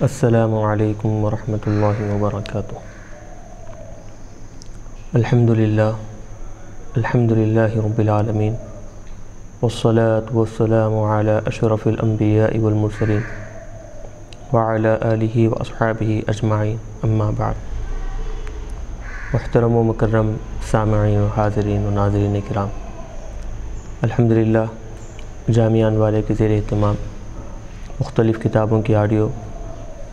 السلام علیکم ورحمۃ اللہ وبرکاتہ۔ الحمد للہ رب العالمین، والصلاة والسلام علی اشرف الانبیاء والمرسلین وعلی آلہ واصحابہ اجمعین، اما بعد۔ محترم و مکرم سامعین و حاضرین و ناظرین کرام، الحمدللہ جامعہ انوارے کے زیر اہتمام مختلف کتابوں کی آڈیو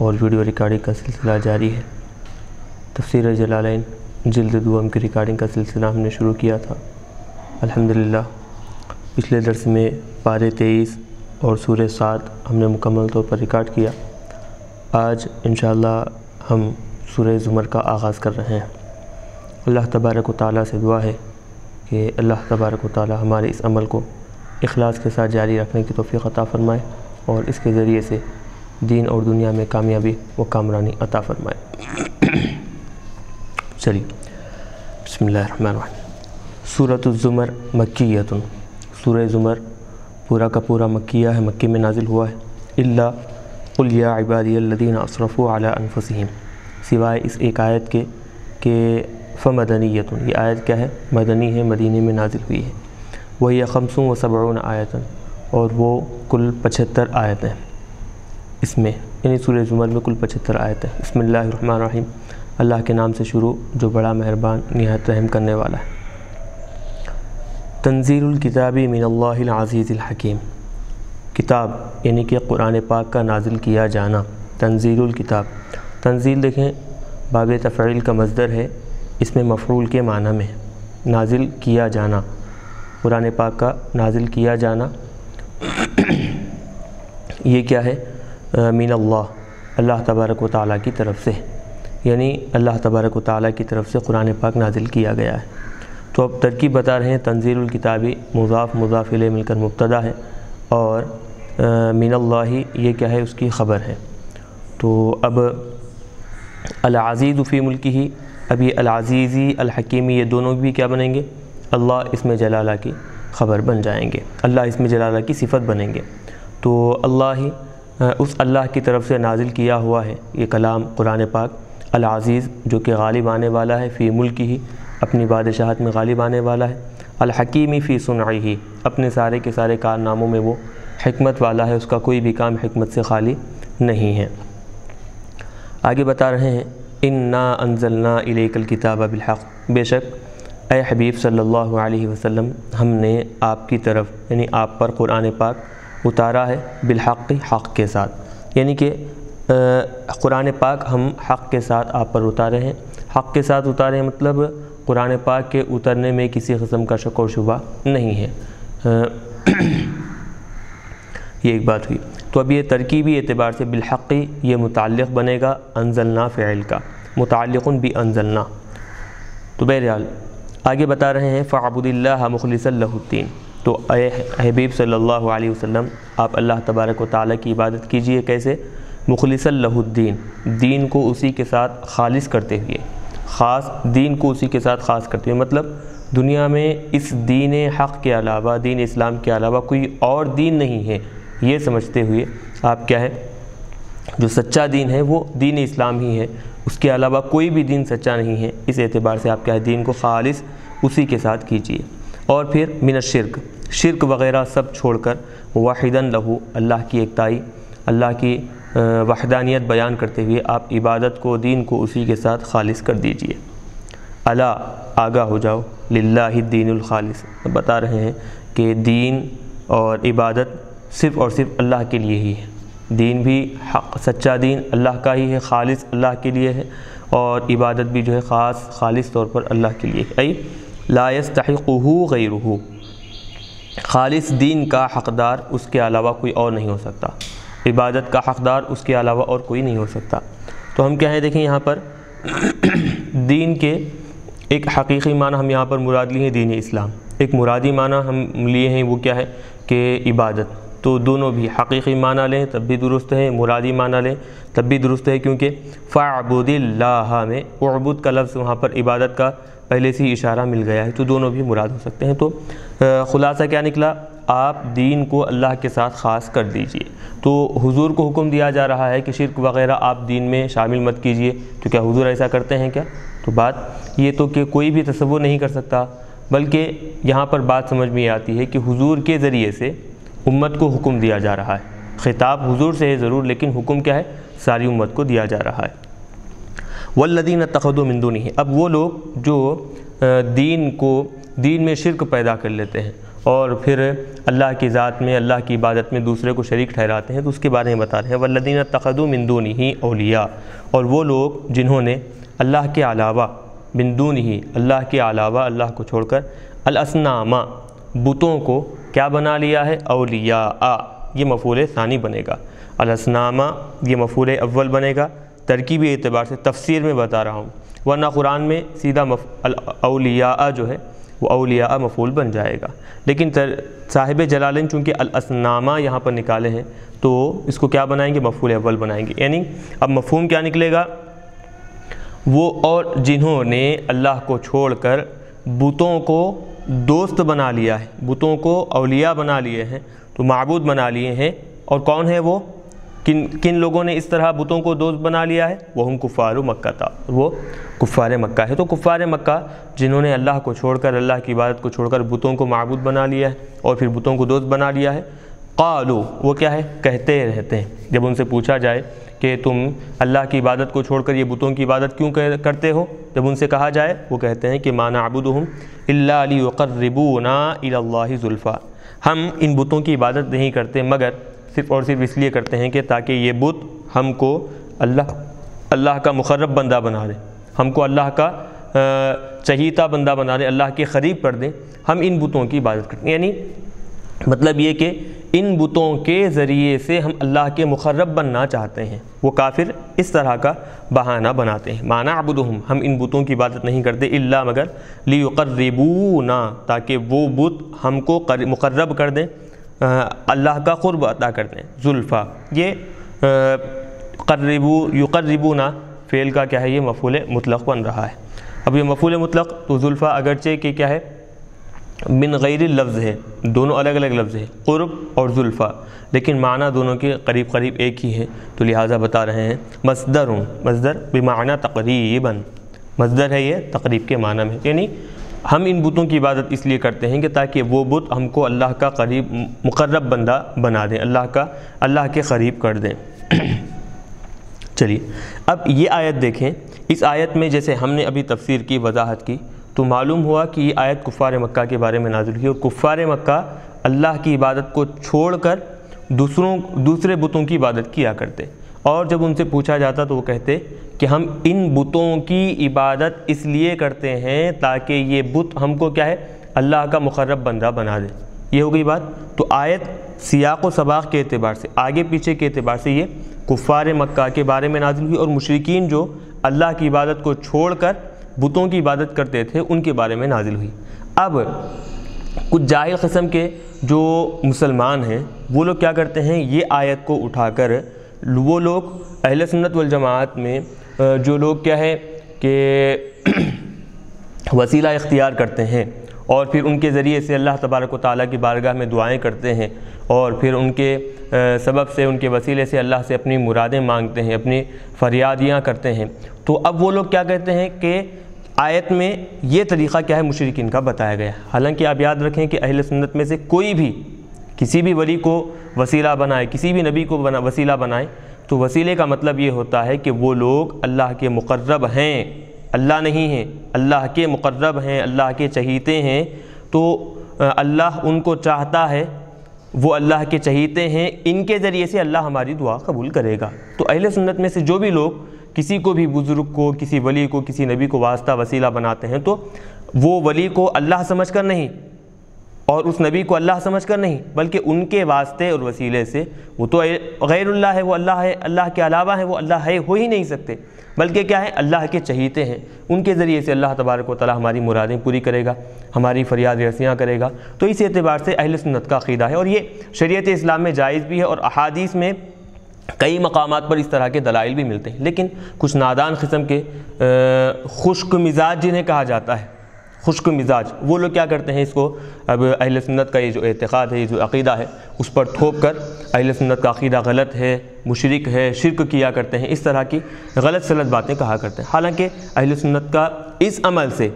اور ویڈیو ریکارڈنگ کا سلسلہ جاری ہے۔ تفسیر جلالین جلد دوم کی ریکارڈنگ کا سلسلہ ہم نے شروع کیا تھا۔ الحمدللہ پچھلے درس میں پارے 23 اور سورہ 7 ہم نے مکمل طور پر ریکارڈ کیا۔ آج انشاءاللہ ہم سورہ زمر کا آغاز کر رہے ہیں۔ اللہ تبارک و تعالیٰ سے دعا ہے کہ اللہ تبارک و تعالیٰ ہمارے اس عمل کو اخلاص کے ساتھ جاری رکھنے کی توفیق عطا فرمائے اور اس کے ذریعے سے دین اور دنیا میں کامیابی و کامرانی عطا فرمائے۔ چلیے بسم اللہ الرحمن الرحیم۔ سورۃ الزمر مکیۃ، سورہ زمر پورا کا پورا مکیہ ہے، مکی میں نازل ہوا ہے۔ الا قل یا عبادی الذین اسرفوا علی انفسہم، سوائے اس ایک آیت کے کہ فمدنیۃ، یہ آیت کیا ہے؟ مدنی ہے، مدینے میں نازل ہوئی ہے۔ وہی 75 آیتاً، اور وہ کل 75 آیتیں اس میں، یعنی سورہ زمر میں کل 75 آیتیں۔ بسم اللہ الرحمن الرحیم، اللہ کے نام سے شروع جو بڑا مہربان نہایت رحم کرنے والا ہے۔ تنزیل الکتاب من اللہ العزیز الحکیم، کتاب یعنی کہ قرآن پاک کا نازل کیا جانا۔ تنزیل الکتاب، تنزیل دیکھیں باب تفعیل کا مصدر ہے، اس میں مفعول کے معنی میں ہے، نازل کیا جانا، قرآن پاک کا نازل کیا جانا۔ یہ کیا ہے؟ من اللہ، اللہ تبارک و تعالیٰ کی طرف سے، یعنی اللہ تبارک و تعالیٰ کی طرف سے قرآن پاک نازل کیا گیا ہے۔ تو اب ترکیب بتا رہے ہیں، تنزیل الکتابی مضاف مضاف الیہ مل کر مبتدا ہے، اور من اللہ یہ کیا ہے؟ اس کی خبر ہے۔ تو اب العزیز فی ملکہ، اب یہ العزیزی الحکیمی یہ دونوں بھی کیا بنیں گے؟ اللہ اسم جلالہ کی خبر بن جائیں گے، اللہ اسم جلالہ کی صفت بنیں گے۔ تو اللہ ہی اس اللہ کی طرف سے نازل کیا ہوا ہے یہ کلام قرآن پاک، العزیز جو کہ غالب آنے والا ہے، فی ملکہ ہی اپنی بادشاہت میں غالب آنے والا ہے، الحکیمی فی صنعہ اپنے سارے کے سارے کارناموں میں وہ حکمت والا ہے، اس کا کوئی بھی کام حکمت سے خالی نہیں ہے۔ آگے بتا رہے ہیں، انا انزلنا الیک الکتاب بالحق، بے شک اے حبیب صلی اللہ علیہ وسلم ہم نے آپ کی طرف یعنی آپ پر قرآن پاک اتارا ہے، بالحق حق کے ساتھ، یعنی کہ قرآن پاک ہم حق کے ساتھ آپ پر اتارے ہیں۔ حق کے ساتھ اتارے ہیں مطلب قرآن پاک کے اترنے میں کسی قسم کا شک و شبہ نہیں ہے۔ یہ ایک بات ہوئی۔ تو اب یہ ترکیبی اعتبار سے بالحق یہ متعلق بنے گا انزلنا فعل کا، متعلق بانزلنا۔ تو بہرحال آگے بتا رہے ہیں، فاعبد اللہ مخلصا لہ الدین، تو اے حبیب صلی اللہ علیہ وسلم آپ اللہ تبارک و تعالیٰ کی عبادت کیجئے، کیسے؟ مخلصا لہ الدین، دین کو اسی کے ساتھ خالص کرتے ہوئے، خاص دین کو اسی کے ساتھ خاص کرتے ہوئے، مطلب دنیا میں اس دین حق کے علاوہ، دین اسلام کے علاوہ کوئی اور دین نہیں ہے، یہ سمجھتے ہوئے آپ کیا ہے؟ جو سچا دین ہے وہ دین اسلام ہی ہے، اس کے علاوہ کوئی بھی دین سچا نہیں ہے، اس اعتبار سے آپ کیا ہے؟ دین کو خالص اسی کے ساتھ کیجیے۔ اور پھر من الشرک، شرک وغیرہ سب چھوڑ کر واحداً لہو، اللہ کی ایکتائی، اللہ کی وحدانیت بیان کرتے ہوئے آپ عبادت کو، دین کو اسی کے ساتھ خالص کر دیجئے۔ الا، آگاہ ہو جاؤ، للہ الدین الخالص، بتا رہے ہیں کہ دین اور عبادت صرف اور صرف اللہ کے لیے ہی ہے، دین بھی حق سچا دین اللہ کا ہی ہے، خالص اللہ کے لیے ہے، اور عبادت بھی جو ہے خاص خالص طور پر اللہ کے لیے ہے۔ ای لا یستحقہ غیرہ، خالص دین کا حقدار اس کے علاوہ کوئی اور نہیں ہو سکتا، عبادت کا حقدار اس کے علاوہ اور کوئی نہیں ہو سکتا۔ تو ہم کیا ہے دیکھیں یہاں پر دین کے ایک حقیقی معنی ہم یہاں پر مراد لیے ہیں دین اسلام، ایک مرادی معنی ہم لیے ہیں وہ کیا ہے کہ عبادت۔ تو دونوں بھی حقیقی معنی لیں تب بھی درست ہے، مرادی معنی لیں تب بھی درست ہے، کیونکہ فاعبد اللہ میں اعبد کا لفظ وہاں پر عبادت کا پہلے سے ہی اشارہ مل گیا ہے، تو دونوں بھی مراد ہو سکتے ہیں۔ تو خلاصہ کیا نکلا؟ آپ دین کو اللہ کے ساتھ خاص کر دیجئے۔ تو حضور کو حکم دیا جا رہا ہے کہ شرک وغیرہ آپ دین میں شامل مت کیجئے، تو کیا حضور ایسا کرتے ہیں کیا؟ تو بات یہ تو کہ کوئی بھی تصور نہیں کر سکتا، بلکہ یہاں پر بات سمجھ میں آتی ہے کہ حضور کے ذریعے سے امت کو حکم دیا جا رہا ہے۔ خطاب حضور سے ہے ضرور، لیکن حکم کیا ہے؟ ساری امت کو دیا جا رہا ہے۔ والذین اتخذوا من دونہ، اب وہ لوگ جو دین میں شرک پیدا کر لیتے ہیں اور پھر اللہ کی ذات میں، اللہ کی عبادت میں دوسرے کو شریک ٹھہراتے ہیں، تو اس کے بارے میں بتا رہے ہیں والذین اتخذوا من دونہ اولیاء، اور وہ لوگ جنہوں نے اللہ کے علاوہ، من دونہ اللہ کے علاوہ، اللہ کو چھوڑ کر، الاصنام بتوں کو کیا بنا لیا ہے؟ اولیاء، یہ مفعول ثانی بنے گا، الاصنام یہ مفعول اول بنے گا، ترکیبی اعتبار سے تفسیر میں بتا رہا ہوں، ورنہ قرآن میں سیدھا اولیاء جو ہے وہ اولیاء مفعول بن جائے گا، لیکن صاحب جلالین چونکہ الاصنام یہاں پر نکالے ہیں تو اس کو کیا بنائیں گے؟ مفعول اول بنائیں گے، یعنی اب مفہوم کیا نکلے گا؟ وہ اور جنہوں نے اللہ کو چھوڑ کر بتوں کو دوست بنا لیا ہے، بتوں کو اولیاء بنا لیے ہیں، تو معبود بنا لیے ہیں، اور کون ہے وہ؟ کن لوگوں نے اس طرح بتوں کو دوست بنا لیا ہے؟ وہم کفار مکہ تھا، وہ کفار مکہ ہے۔ تو کفار مکہ جنہوں نے اللہ کو چھوڑ کر، اللہ کی عبادت کو چھوڑ کر بتوں کو معبود بنا لیا ہے اور پھر بتوں کو دوست بنا لیا ہے، قالو وہ کیا ہے؟ کہتے رہتے ہیں، جب ان سے پوچھا جائے کہ تم اللہ کی عبادت کو چھوڑ کر یہ بتوں کی عبادت کیوں کرتے ہو، جب ان سے کہا جائے وہ کہتے ہیں کہ ما نعبدہم الا لیقربونا الی اللہ زلفیٰ، ہم ان بتوں کی عبادت نہیں کرتے مگر صرف اور صرف اس لیے کرتے ہیں کہ تاکہ یہ بت ہم کو اللہ کا مقرب بندہ بنا دیں، ہم کو اللہ کا چہیتا بندہ بنا دیں، اللہ کے قریب کر دیں، ہم ان بتوں کی عبادت کرتے ہیں۔ یعنی مطلب یہ کہ ان بتوں کے ذریعے سے ہم اللہ کے مقرب بننا چاہتے ہیں۔ وہ کافر اس طرح کا بہانہ بناتے ہیں، ما نعبدہم ہم ان بتوں کی عبادت نہیں کرتے الا مگر لیقربونا تاکہ وہ بت ہم کو مقرب کر دیں، اللہ کا قرب عطا کرتے ہیں، زلفیٰ یہ یقربونا فعل کا کیا ہے؟ یہ مفعول مطلق بن رہا ہے۔ اب یہ مفعول مطلق تو زلفیٰ اگرچہ کہ کیا ہے؟ من غیر لفظ ہے، دونوں الگ الگ لفظ ہے، قرب اور زلفیٰ، لیکن معنی دونوں کے قریب قریب ایک ہی ہے، تو لہٰذا بتا رہے ہیں مصدر بمعنی تقریباً، مصدر ہے یہ تقریب کے معنی میں، یعنی ہم ان بتوں کی عبادت اس لیے کرتے ہیں کہ تاکہ وہ بت ہم کو اللہ کا قریب مقرب بندہ بنا دیں، اللہ کے قریب کر دیں۔ چلیے اب یہ آیت دیکھیں، اس آیت میں جیسے ہم نے ابھی تفسیر کی، وضاحت کی، تو معلوم ہوا کہ یہ آیت کفار مکہ کے بارے میں نازل ہوئی، اور کفار مکہ اللہ کی عبادت کو چھوڑ کر دوسرے بتوں کی عبادت کیا کرتے، اور جب ان سے پوچھا جاتا تو وہ کہتے کہ ہم ان بتوں کی عبادت اس لیے کرتے ہیں تاکہ یہ بت ہم کو کیا ہے؟ اللہ کا مقرب بندہ بنا دے۔ یہ ہو گئی بات۔ تو آیت سیاق و سباق کے اعتبار سے، آگے پیچھے کے اعتبار سے یہ کفار مکہ کے بارے میں نازل ہوئی، اور مشرکین جو اللہ کی عبادت کو چھوڑ کر بتوں کی عبادت کرتے تھے ان کے بارے میں نازل ہوئی۔ اب کچھ جاہل قسم کے جو مسلمان ہیں وہ لوگ کیا کرتے ہیں؟ یہ آیت کو اٹھا کر وہ لوگ اہل سنت والجماعت میں جو لوگ کیا ہے کہ وسیلہ اختیار کرتے ہیں اور پھر ان کے ذریعے سے اللہ تبارک و تعالیٰ کی بارگاہ میں دعائیں کرتے ہیں، اور پھر ان کے سبب سے، ان کے وسیلے سے اللہ سے اپنی مرادیں مانگتے ہیں، اپنی فریادیاں کرتے ہیں، تو اب وہ لوگ کیا کہتے ہیں کہ آیت میں یہ طریقہ کیا ہے؟ مشرکین کا بتایا گیا ہے۔ حالانکہ آپ یاد رکھیں کہ اہل سنت میں سے کوئی بھی کسی بھی ولی کو وسیلہ بنائے، کسی بھی نبی کو وسیلہ بنائے، تو وسیلے کا مطلب یہ ہوتا ہے کہ وہ لوگ اللہ کے مقرب ہیں، اللہ نہیں ہیں، اللہ کے مقرب ہیں، اللہ کے چہیتے ہیں، تو اللہ ان کو چاہتا ہے، وہ اللہ کے چہیتے ہیں، ان کے ذریعے سے اللہ ہماری دعا قبول کرے گا۔ تو اہل سنت میں سے جو بھی لوگ کسی کو بھی بزرگ کو، کسی ولی کو، کسی نبی کو واسطہ وسیلہ بناتے ہیں، تو وہ ولی کو اللہ سمجھ کر نہیں اور اس نبی کو اللہ سمجھ کر نہیں، بلکہ ان کے واسطے اور وسیلے سے، وہ تو غیر اللہ ہے، وہ اللہ ہے، اللہ کے علاوہ ہے، وہ اللہ ہے ہو ہی نہیں سکتے، بلکہ کیا ہے؟ اللہ کے چہیتے ہیں، ان کے ذریعے سے اللہ تبارک و تعالی ہماری مرادیں پوری کرے گا، ہماری فریاد رسیاں کرے گا۔ تو اس اعتبار سے اہل سنت کا عقیدہ ہے، اور یہ شریعت اسلام میں جائز بھی ہے، اور احادیث میں کئی مقامات پر اس طرح کے دلائل بھی ملتے ہیں۔ لیکن کچھ نادان قسم کے خشک مزاج جنہیں کہا جاتا ہے، خشک مزاج، وہ لوگ کیا کرتے ہیں اس کو اب اہل سنت کا یہ جو اعتقاد ہے، یہ جو عقیدہ ہے، اس پر تھوپ کر اہل سنت کا عقیدہ غلط ہے، مشرک ہے، شرک کیا کرتے ہیں، اس طرح کی غلط سلط باتیں کہا کرتے ہیں۔ حالانکہ اہل سنت کا اس عمل سے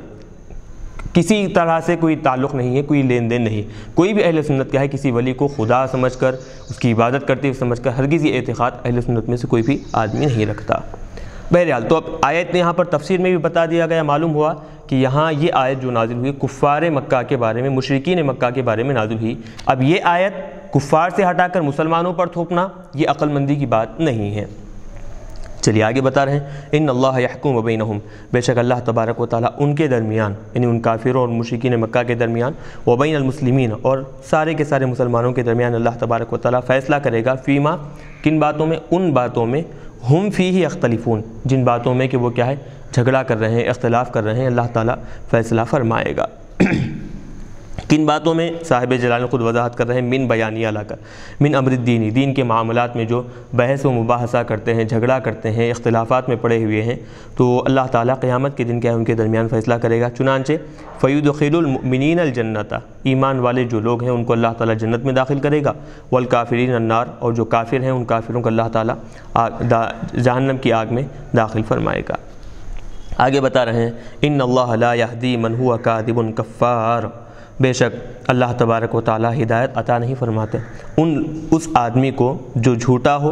کسی طرح سے کوئی تعلق نہیں ہے، کوئی لین دین نہیں۔ کوئی بھی اہل سنت کیا ہے، کسی ولی کو خدا سمجھ کر، اس کی عبادت کرتے ہوئے سمجھ کر ہرگز یہ اعتقاد اہل سنت میں سے کوئی بھی آدمی نہیں رکھتا۔ بہرحال تو اب آیت نے یہاں پر تفسیر میں بھی بتا دیا گیا، معلوم ہوا کہ یہاں یہ آیت جو نازل ہوئی کفار مکہ کے بارے میں، مشرکین مکہ کے بارے میں نازل ہوئی۔ اب یہ آیت کفار سے ہٹا کر مسلمانوں پر تھوپنا یہ عقل مندی کی بات نہیں ہے۔ چلیے آگے بتا رہے ہیں، ان اللہ یحکم بینہم، بے شک اللہ تبارک و تعالیٰ ان کے درمیان، یعنی ان کافروں اور مشرکین مکہ کے درمیان، وبین المسلمین، اور سارے کے سارے مسلمانوں کے درمیان اللہ تبارک و تعالیٰ فیصلہ کرے گا، فیما، کن باتوں میں، ان باتوں میں، ہم فیہ یختلفون، جن باتوں میں کہ وہ کیا ہے، جھگڑا کر رہے ہیں، اختلاف کر رہے ہیں، اللہ تعالیٰ فیصلہ فرمائے گا۔ کن باتوں میں؟ صاحب جلال خود وضاحت کر رہے ہیں، من بیانیہ لا کر، من امر الدینی، دین کے معاملات میں جو بحث و مباحثہ کرتے ہیں، جھگڑا کرتے ہیں، اختلافات میں پڑے ہوئے ہیں، تو اللہ تعالیٰ قیامت کے دن کیا ہے ان کے درمیان فیصلہ کرے گا۔ چنانچہ فیدخل المؤمنین الجنۃ، ایمان والے جو لوگ ہیں ان کو اللہ تعالیٰ جنت میں داخل کرے گا، والکافرین النار، اور جو کافر ہیں ان کافروں کو اللہ تعالیٰ جہنم کی آگ میں داخل فرمائے گا۔ آگے بتا رہے ہیں، ان اللہ لا یہدی من ہوا کاذب کفار، بے شک اللہ تبارک و تعالیٰ ہدایت عطا نہیں فرماتے اس آدمی کو جو جھوٹا ہو،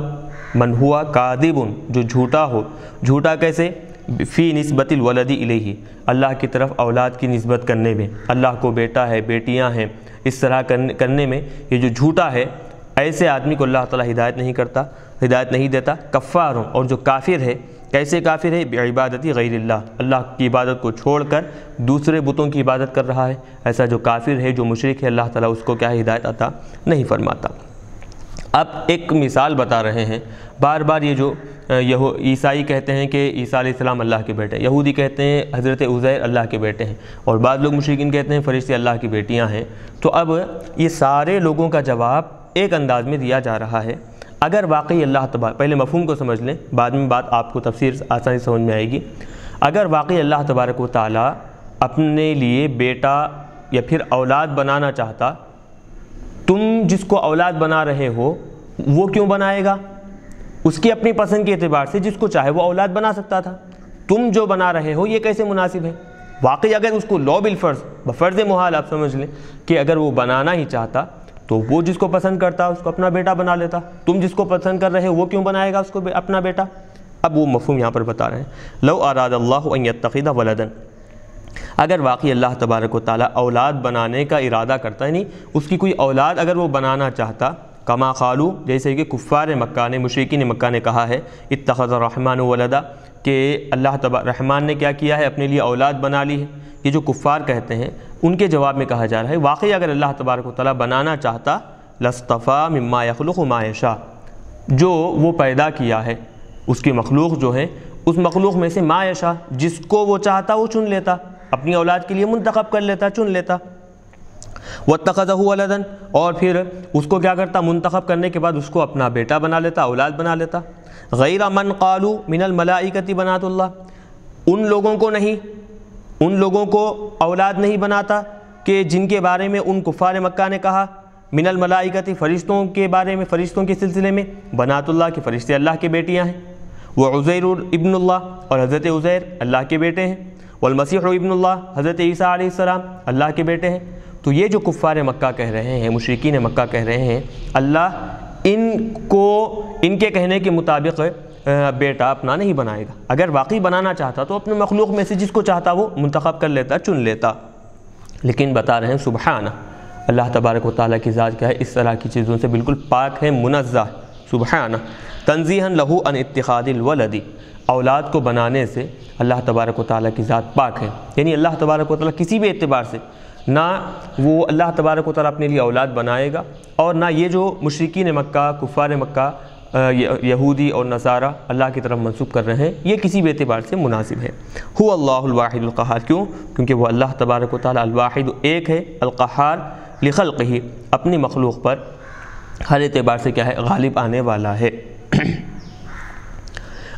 من ہوا کاذب، جو جھوٹا ہو، جھوٹا کیسے؟ فی نسبت الولد الیہ، اللہ کی طرف اولاد کی نسبت کرنے میں، اللہ کو بیٹا ہے، بیٹیاں ہیں، اس طرح کرنے میں یہ جو جھوٹا ہے، ایسے آدمی کو اللہ تعالیٰ ہدایت نہیں دیتا۔ کفار، اور جو کافر ہے، کیسے کافر ہے؟ بعبادتی غیر اللہ، اللہ کی عبادت کو چھوڑ کر دوسرے بتوں کی عبادت کر رہا ہے، ایسا جو کافر ہے، جو مشرک ہے، اللہ تعالیٰ اس کو کیا ہدایت عطا نہیں فرماتا۔ اب ایک مثال بتا رہے ہیں، بار بار یہ جو عیسائی کہتے ہیں کہ عیسیٰ علیہ السلام اللہ کے بیٹے ہیں، یہودی کہتے ہیں حضرت عزیر اللہ کے بیٹے ہیں، اور بعض لوگ مشرکین کہتے ہیں فرشتے اللہ کی بیٹیاں ہیں۔ تو اب یہ سارے لوگوں کا جواب ایک انداز میں دیا جا رہا ہے۔ اگر واقعی اللہ تبارک، پہلے مفہوم کو سمجھ لیں، بعد میں بات آپ کو تفسیر آسانی سمجھ میں آئے گی۔ اگر واقعی اللہ تبارک و تعالیٰ اپنے لیے بیٹا یا پھر اولاد بنانا چاہتا، تم جس کو اولاد بنا رہے ہو وہ کیوں بنائے گا؟ اس کی اپنی پسند کے اعتبار سے جس کو چاہے وہ اولاد بنا سکتا تھا، تم جو بنا رہے ہو یہ کیسے مناسب ہے؟ واقعی اگر اس کو لو بالفرض، بفرض محال آپ سمجھ لیں کہ اگر وہ بنانا ہی چاہتا تو وہ جس کو پسند کرتا اس کو اپنا بیٹا بنا لیتا، تم جس کو پسند کر رہے ہو وہ کیوں بنائے گا اس کو اپنا بیٹا؟ اب وہ مفہوم یہاں پر بتا رہے ہیں، لو اراد اللہ ان یتخذ ولدا، اگر واقعی اللہ تبارک و تعالیٰ اولاد بنانے کا ارادہ کرتا ہے، نہیں اس کی کوئی اولاد اگر وہ بنانا چاہتا، کما قالوا، جیسے کہ کفار مکہ نے، مشرکین مکہ نے کہا ہے، اتخذ الرحمن ولدا، کہ اللہ رحمان نے کیا کیا ہے، اپنے لیے اولاد بنا لی ہے، یہ جو کفار کہتے ہیں ان کے جواب میں کہا جا رہا ہے واقعی اگر اللہ تبارک و تعالیٰ بنانا چاہتا، لاصطفیٰ مما یخلق ما یشاء، جو وہ پیدا کیا ہے اس کی مخلوق جو ہے، اس مخلوق میں سے ما یشاء، جس کو وہ چاہتا وہ چن لیتا، اپنی اولاد کے لیے منتخب کر لیتا، چن لیتا۔ واتخذہ ولدا، اور پھر اس کو کیا کرتا، منتخب کرنے کے بعد اس کو اپنا بیٹا بنا لیتا، اولاد بنا لیتا۔ غیر من قالوا من الملائکۃ بنات اللہ، ان لوگوں کو نہیں، ان لوگوں کو اولاد نہیں بناتا کہ جن کے بارے میں ان کفار مکہ نے کہا، من الملائکۃ، فرشتوں کے بارے میں، فرشتوں کے سلسلے میں، بنات اللہ کے فرشتے اللہ کے بیٹیاں ہیں، وعزیر ابن اللہ، اور حضرت عزیر اللہ کے بیٹے ہیں، والمسیح ابن اللہ، حضرت عیسیٰ علیہ السلام اللہ کے بیٹے ہیں۔ تو یہ جو کفار مکہ کہہ رہے ہیں، مشرکین مکہ کہہ رہے ہیں، اللہ ان کو ان کے کہنے کے مطابق بیٹا اپنا نہیں بنائے گا، اگر واقعی بنانا چاہتا تو اپنے مخلوق میں سے جس کو چاہتا وہ منتخب کر لیتا، چن لیتا۔ لیکن بتا رہے ہیں سبحانہ، اللہ تبارک و تعالیٰ کی ذات کیا ہے، اس طرح کی چیزوں سے بالکل پاک ہے، منزہ، سبحانہ، تنزیہا لہ عن اتخاذ الولد، اولاد کو بنانے سے اللہ تبارک و تعالیٰ کی ذات پاک ہے، یعنی اللہ تبارک و تعالیٰ کسی بھی اعتبار سے نہ وہ اللہ تبارک و تعالیٰ اپنے لیے اولاد بنائے گا، اور نہ یہ جو مشرکین مکہ، کفار مکہ، یہودی اور نصارہ اللہ کی طرف منسوب کر رہے ہیں، یہ کسی بھی اعتبار سے مناسب ہے۔ هو اللہ الواحد القہار، کیوں؟ کیونکہ وہ اللہ تبارک و تعالیٰ الواحد، ایک ہے، القہار لخلقہ، اپنی مخلوق پر ہر اعتبار سے کیا ہے، غالب آنے والا ہے۔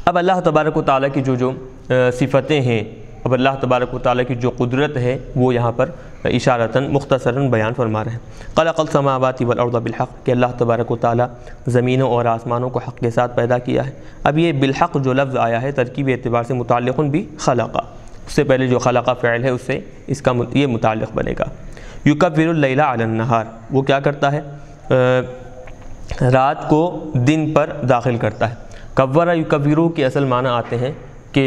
اب اللہ تبارک و تعالیٰ کی جو صفتیں ہیں اب اللہ تبارک و تعالیٰ کی جو قدرت ہے وہ یہاں پر اشارتاً مختصراً بیان فرما رہے ہیں۔ خلق السماوات والارض بالحق، کہ اللہ تبارک و تعالیٰ زمینوں اور آسمانوں کو حق کے ساتھ پیدا کیا ہے۔ اب یہ بالحق جو لفظ آیا ہے ترکیبی اعتبار سے متعلق بھی خلقہ، اس سے پہلے جو خلقہ فعل ہے اس سے اس کا یہ متعلق بنے گا۔ یکبر اللیل علی النہار، وہ کیا کرتا ہے؟ رات کو دن پر داخل کرتا ہے۔ کبر یکبرو کے اصل معنی آتے ہیں کہ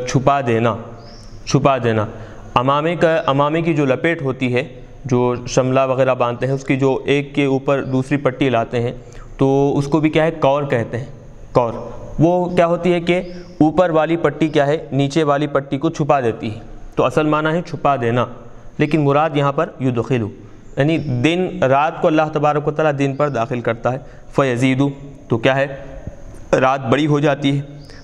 چھپا دینا، چھپا دینا۔ امامے کی جو لپیٹ ہوتی ہے، جو شملہ وغیرہ باندھتے ہیں، اس کی جو ایک کے اوپر دوسری پٹی لاتے ہیں تو اس کو بھی کیا ہے؟ کور کہتے ہیں۔ کور وہ کیا ہوتی ہے کہ اوپر والی پٹی کیا ہے؟ نیچے والی پٹی کو چھپا دیتی ہے، تو اصل معنی ہے چھپا دینا، لیکن مراد یہاں پر یدخلو، یعنی دن رات کو اللہ تبارک و تعالیٰ دن پر داخل کرتا ہے۔ فیزیدو، تو کیا ہے؟ رات بڑی ہو جاتی ہے۔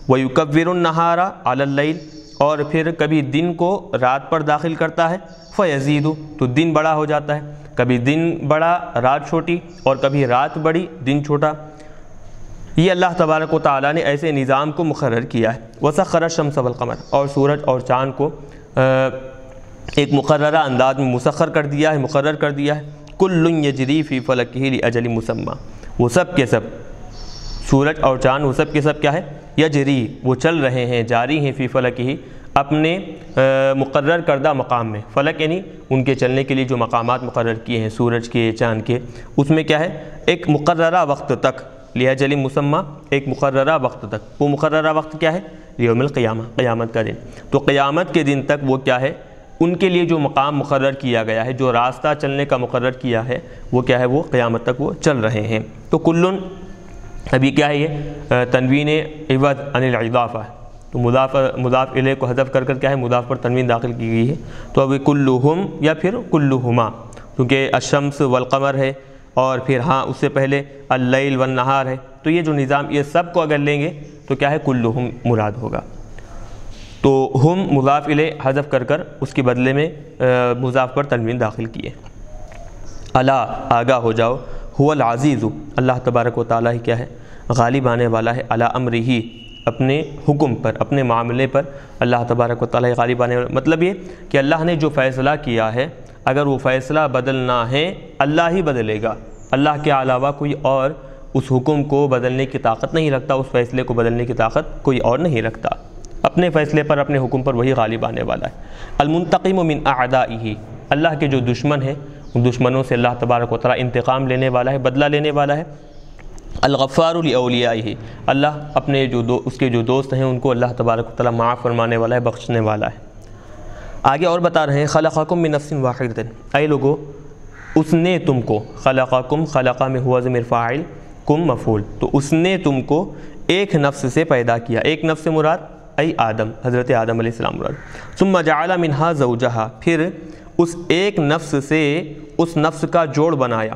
وَيُكَبِّرُ النَّهَارَ عَلَى اللَّيْلِ، اور پھر کبھی دن کو رات پر داخل کرتا ہے۔ فَيَزِيدُ، تو دن بڑا ہو جاتا ہے، کبھی دن بڑا رات چھوٹی، اور کبھی رات بڑی دن چھوٹا۔ یہ اللہ تبارک و تعالیٰ نے ایسے نظام کو مقرر کیا ہے۔ وَسَخَّرَ الشَّمْسَ وَالْقَمَرَ، اور سورج اور چاند کو ایک مقررہ انداز میں مسخر کر دیا ہے، مقرر کر دیا ہے۔ كُلٌّ يَجْرِي فِي فَلَكِهِ لِأَجَلٍ مُّسَمًّى، وہ سب کے سب سورج اور چاند وہ سب کے سب کیا ہے؟ یجری، وہ چل رہے ہیں، جاری ہیں، فی فلکہ، اپنے مقرر کردہ مقام میں۔ فلک یعنی ان کے چلنے کے لیے جو مقامات مقرر کیے ہیں سورج کے، چاند کے، اس میں کیا ہے؟ ایک مقررہ وقت تک، لِأَجَلٍ مُّسَمًّى، ایک مقررہ وقت تک۔ وہ مقررہ وقت کیا ہے؟ یوم القیامہ، قیامت کا دن۔ تو قیامت کے دن تک وہ کیا ہے؟ ان کے لیے جو مقام مقرر کیا گیا ہے، جو راستہ چلنے کا مقرر کیا ہے، وہ کیا ہے؟ وہ قیامت تک وہ چل رہے ہیں۔ تو کلن، ابھی کیا ہے؟ یہ تنوین عوض عن الاضافہ، تو مضاف الیہ کو حذف کر کیا ہے؟ مضاف پر تنوین داخل کی گئی ہے۔ تو ابھی کلہم یا پھر کلہما، کیونکہ الشمس والقمر ہے، اور پھر ہاں اس سے پہلے اللیل والنہار ہے، تو یہ جو نظام، یہ سب کو اگر لیں گے تو کیا ہے؟ کلہم مراد ہوگا۔ تو ہم مضاف الیہ حذف کر اس کے بدلے میں مضاف پر تنوین داخل کیے۔ الا، آگاہ ہو جاؤ، هو العزیز، اللہ تبارک و تعالیٰ ہی کیا ہے؟ غالب آنے والا ہے، علی امرہ، اپنے حکم پر، اپنے معاملے پر اللہ تبارک و تعالیٰ غالب آنے والا۔ مطلب یہ کہ اللہ نے جو فیصلہ کیا ہے، اگر وہ فیصلہ بدلنا ہے اللہ ہی بدلے گا، اللہ کے علاوہ کوئی اور اس حکم کو بدلنے کی طاقت نہیں رکھتا، اس فیصلے کو بدلنے کی طاقت کوئی اور نہیں رکھتا، اپنے فیصلے پر، اپنے حکم پر وہی غالب آنے والا ہے۔ المنتقم من اعدائہ، اللہ کے جو دشمن ہیں ان دشمنوں سے اللہ تبارک و تعالیٰ انتقام لینے والا ہے، بدلہ لینے والا ہے۔ الغفار لاولیائہ، اللہ اپنے اس کے جو دوست ہیں ان کو اللہ تبارک و تعالیٰ معاف فرمانے والا ہے، بخشنے والا ہے۔ آگے اور بتا رہے ہیں، خلقکم من نفس واحدۃ، اے لوگو اس نے تم کو، خلقکم، خلقہ میں ہوا ضمیر فاعل، کم مفعول، تو اس نے تم کو ایک نفس سے پیدا کیا، ایک نفس سے مراد ای آدم، حضرت آدم علیہ السلام مراد۔ ثم جعل منہا زوجہا، پھر اس ایک نفس سے اس نفس کا جوڑ بنایا،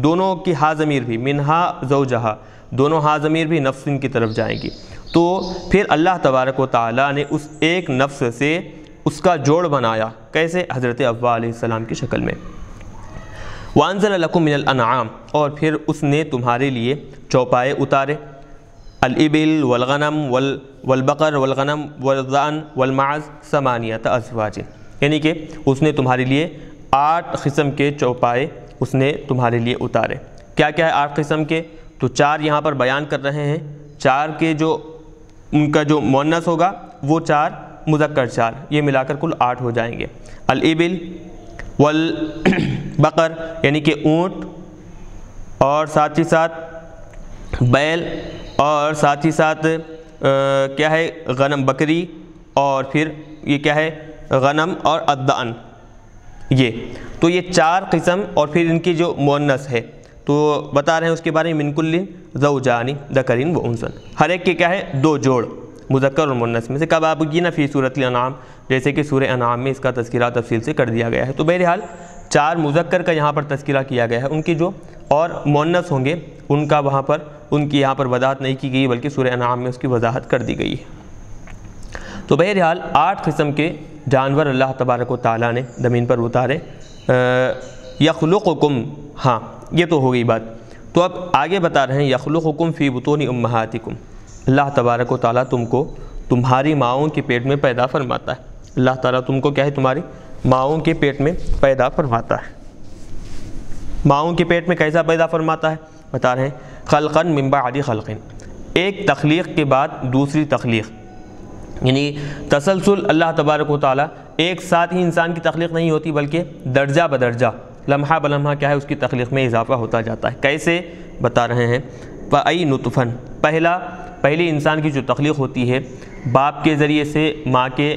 دونوں کی ہا ضمیر بھی، منہا زوجہا، دونوں ہا ضمیر بھی نفس کی طرف جائیں گی۔ تو پھر اللہ تبارک و تعالیٰ نے اس ایک نفس سے اس کا جوڑ بنایا، کیسے؟ حضرت حوا علیہ السلام کی شکل میں۔ وَأَنزَلَ لَكُم مِّنَ الْأَنْعَامِ، اور پھر اس نے تمہارے لیے چوپائے اتارے، الابل والغنم والبقر والغنم والضأن والمعز ثمانیۃ ازواج، یعنی کہ اس نے تمہارے لیے 8 قسم کے چوپائے اس نے تمہارے لیے اتارے۔ کیا کیا ہے 8 قسم کے؟ تو 4 یہاں پر بیان کر رہے ہیں، 4 کے جو ان کا جو مؤنث ہوگا وہ 4، مذکر 4، یہ ملا کر کل 8 ہو جائیں گے۔ الابل والبقر، یعنی کہ اونٹ، اور ساتھ ہی ساتھ بیل، اور ساتھ ہی ساتھ کیا ہے؟ غنم، بکری، اور پھر یہ کیا ہے؟ غنم اور الضأن، یہ تو یہ 4 قسم، اور پھر ان کی جو مؤنث ہے تو بتا رہے ہیں اس کے بارے میں، من کل زوجان ذکر و انثى، ہر ایک کے کیا ہے؟ 2 جوڑ، مذکر اور مؤنث میں سے، کما بین فی سورۃ الانعام، جیسے کہ سورہ انعام میں اس کا تذکرہ تفصیل سے کر دیا گیا ہے۔ تو بہرحال 4 مذکر کا یہاں پر تذکرہ کیا گیا ہے، ان کی جو اور مؤنث ہوں گے ان کا وہاں پر ان کی یہاں پر وضاحت نہیں کی گئی، بلکہ سورہ انعام میں اس کی وضاحت کر دی گئی ہے۔ تو بہرحال 8 قسم کے جانور اللہ تبارک و تعالیٰ نے زمین پر اتارے۔ یخلقکم، ہاں یہ تو ہو گئی بات، تو اب آگے بتا رہے ہیں، یخلقکم فی بطون امہاتکم، اللہ تبارک و تعالیٰ تم کو تمہاری ماؤں کے پیٹ میں پیدا فرماتا ہے۔ اللہ تعالیٰ تم کو کیا ہے تمہاری ماؤں کے پیٹ میں پیدا فرماتا ہے. ماؤں کے پیٹ میں کیسا پیدا فرماتا ہے بتا رہے ہیں خلقن من بعد خلق, ایک تخلیق کے بعد دوسری تخلیق, یعنی تسلسل اللہ تبارک و تعالیٰ ایک ساتھ ہی انسان کی تخلیق نہیں ہوتی بلکہ درجہ بدرجہ لمحہ بلمحہ کیا ہے اس کی تخلیق میں اضافہ ہوتا جاتا ہے. کیسے بتا رہے ہیں فَأَيْ نُطْفًا, پہلی انسان کی جو تخلیق ہوتی ہے باپ کے ذریعے سے ماں کے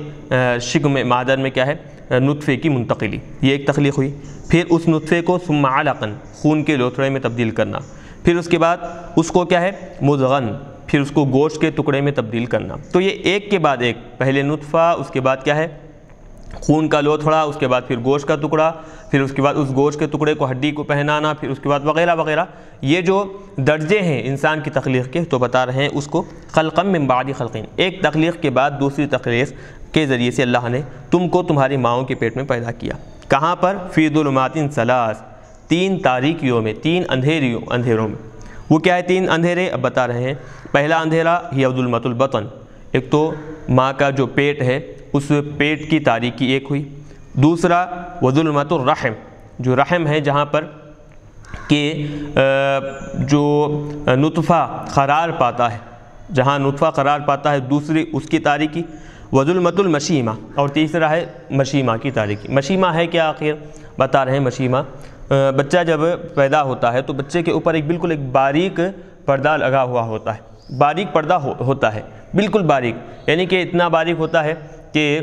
شکم میں مادر میں کیا ہے نطفے کی منتقلی, یہ ایک تخلیق ہوئی. پھر اس نطفے کو ثم علقاً خون کے لوتھڑے میں تبدیل کرنا, پھر اس کے بعد اس کو کیا ہے مضغن, پھر اس کو گوشت کے ٹکڑے میں تبدیل کرنا. تو یہ ایک کے بعد ایک, پہلے نطفہ, اس کے بعد کیا ہے خون کا لوتھڑا, اس کے بعد پھر گوشت کا ٹکڑا, پھر اس کے بعد اس گوشت کے ٹکڑے کو ہڈی کو پہنانا, پھر اس کے بعد وغیرہ وغیرہ. یہ جو درجے ہیں انسان کی تخلیق کے تو بتا رہے ہیں اس کو خلقا من بعد خلقین, ایک تخلیق کے بعد دوسری تخلیق کے ذریعے سے اللہ نے تم کو تمہاری ماؤں کے پیٹ میں پیدا کیا. کہاں پر فی ظلمات ثلاث, تین تاریکیوں میں, تین اندھیروں میں. وہ کیا ہے تین اندھیرے اب بتا رہے ہیں. پہلا اندھیرا ہی ظلمت البطن, ایک تو ماں کا جو پیٹ ہے اس پیٹ کی تاریکی ایک ہوئی. دوسرا وظلمت الرحم, جو رحم ہے جہاں پر کہ جو نطفہ قرار پاتا ہے, جہاں نطفہ قرار پاتا ہے, دوسری اس کی تاریکی. وظلمت المشیمہ, اور تیسرا ہے مشیمہ کی تاریکی. مشیمہ ہے کیا آخر بتا رہے ہیں مشیمہ, بچہ جب پیدا ہوتا ہے تو بچے کے اوپر بالکل ایک باریک پردہ لگا ہوا ہوتا ہے, باریک پردہ ہوتا ہے بالکل باریک, یعنی کہ اتنا باریک ہوتا ہے کہ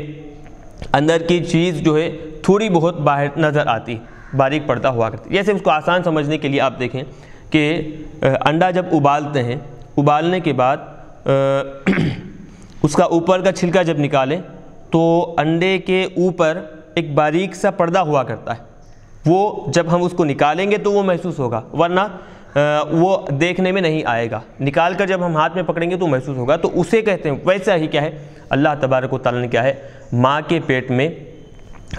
اندر کی چیز جو ہے تھوڑی بہت باہر نظر آتی, باریک پردہ ہوا کرتی. جیسے اس کو آسان سمجھنے کے لیے آپ دیکھیں کہ انڈا جب ابالتے ہیں, ابالنے کے بعد اس کا اوپر کا چھلکا جب نکالیں تو انڈے کے اوپر ایک باریک سا پردہ ہوا کرتا ہے. وہ جب ہم اس کو نکالیں گے تو وہ محسوس ہوگا, ورنہ وہ دیکھنے میں نہیں آئے گا. نکال کر جب ہم ہاتھ میں پکڑیں گے تو محسوس ہوگا. تو اسے کہتے ہیں. ویسا ہی کیا ہے اللہ تبارک و تعالیٰ نے کیا ہے ماں کے پیٹ میں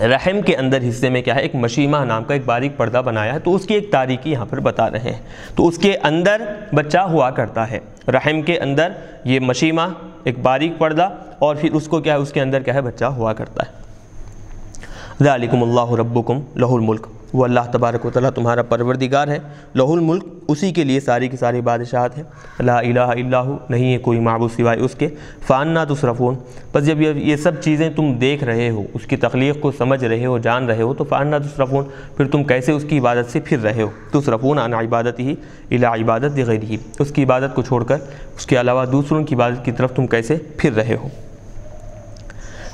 رحم کے اندر حصے میں کیا ہے ایک مشیمہ نام کا ایک باریک پردہ بنایا ہے. تو اس کی ایک تاریکی یہاں پر بتا رہے ہیں. تو اس کے اندر بچہ ہوا کرتا ہے, رحم کے اندر یہ مشیمہ ایک باریک پردہ, اور پھر اس کو کیا ہے اس کے اندر کیا ہے بچہ ہوا کرتا ہے. ذالکم اللہ ربکم لہ الملک, وہ اللہ تبارک و تعالیٰ تمہارا پروردگار ہے. لہ الملک, اسی کے لیے ساری کی ساری بادشاہت ہے. لا الہ الا ہو, نہیں ہے کوئی معبود سوائے اس کے. فانا تصرفون, بس جب یہ سب چیزیں تم دیکھ رہے ہو, اس کی تخلیق کو سمجھ رہے ہو, جان رہے ہو, تو فانا تصرفون, پھر تم کیسے اس کی عبادت سے پھر رہے ہو. تصرفون عن عبادتہ الی عبادت غیرہ, اس کی عبادت کو چھوڑ کر اس کے علاوہ دوسروں کی عبادت کی طرف تم کیسے پھر رہے ہو.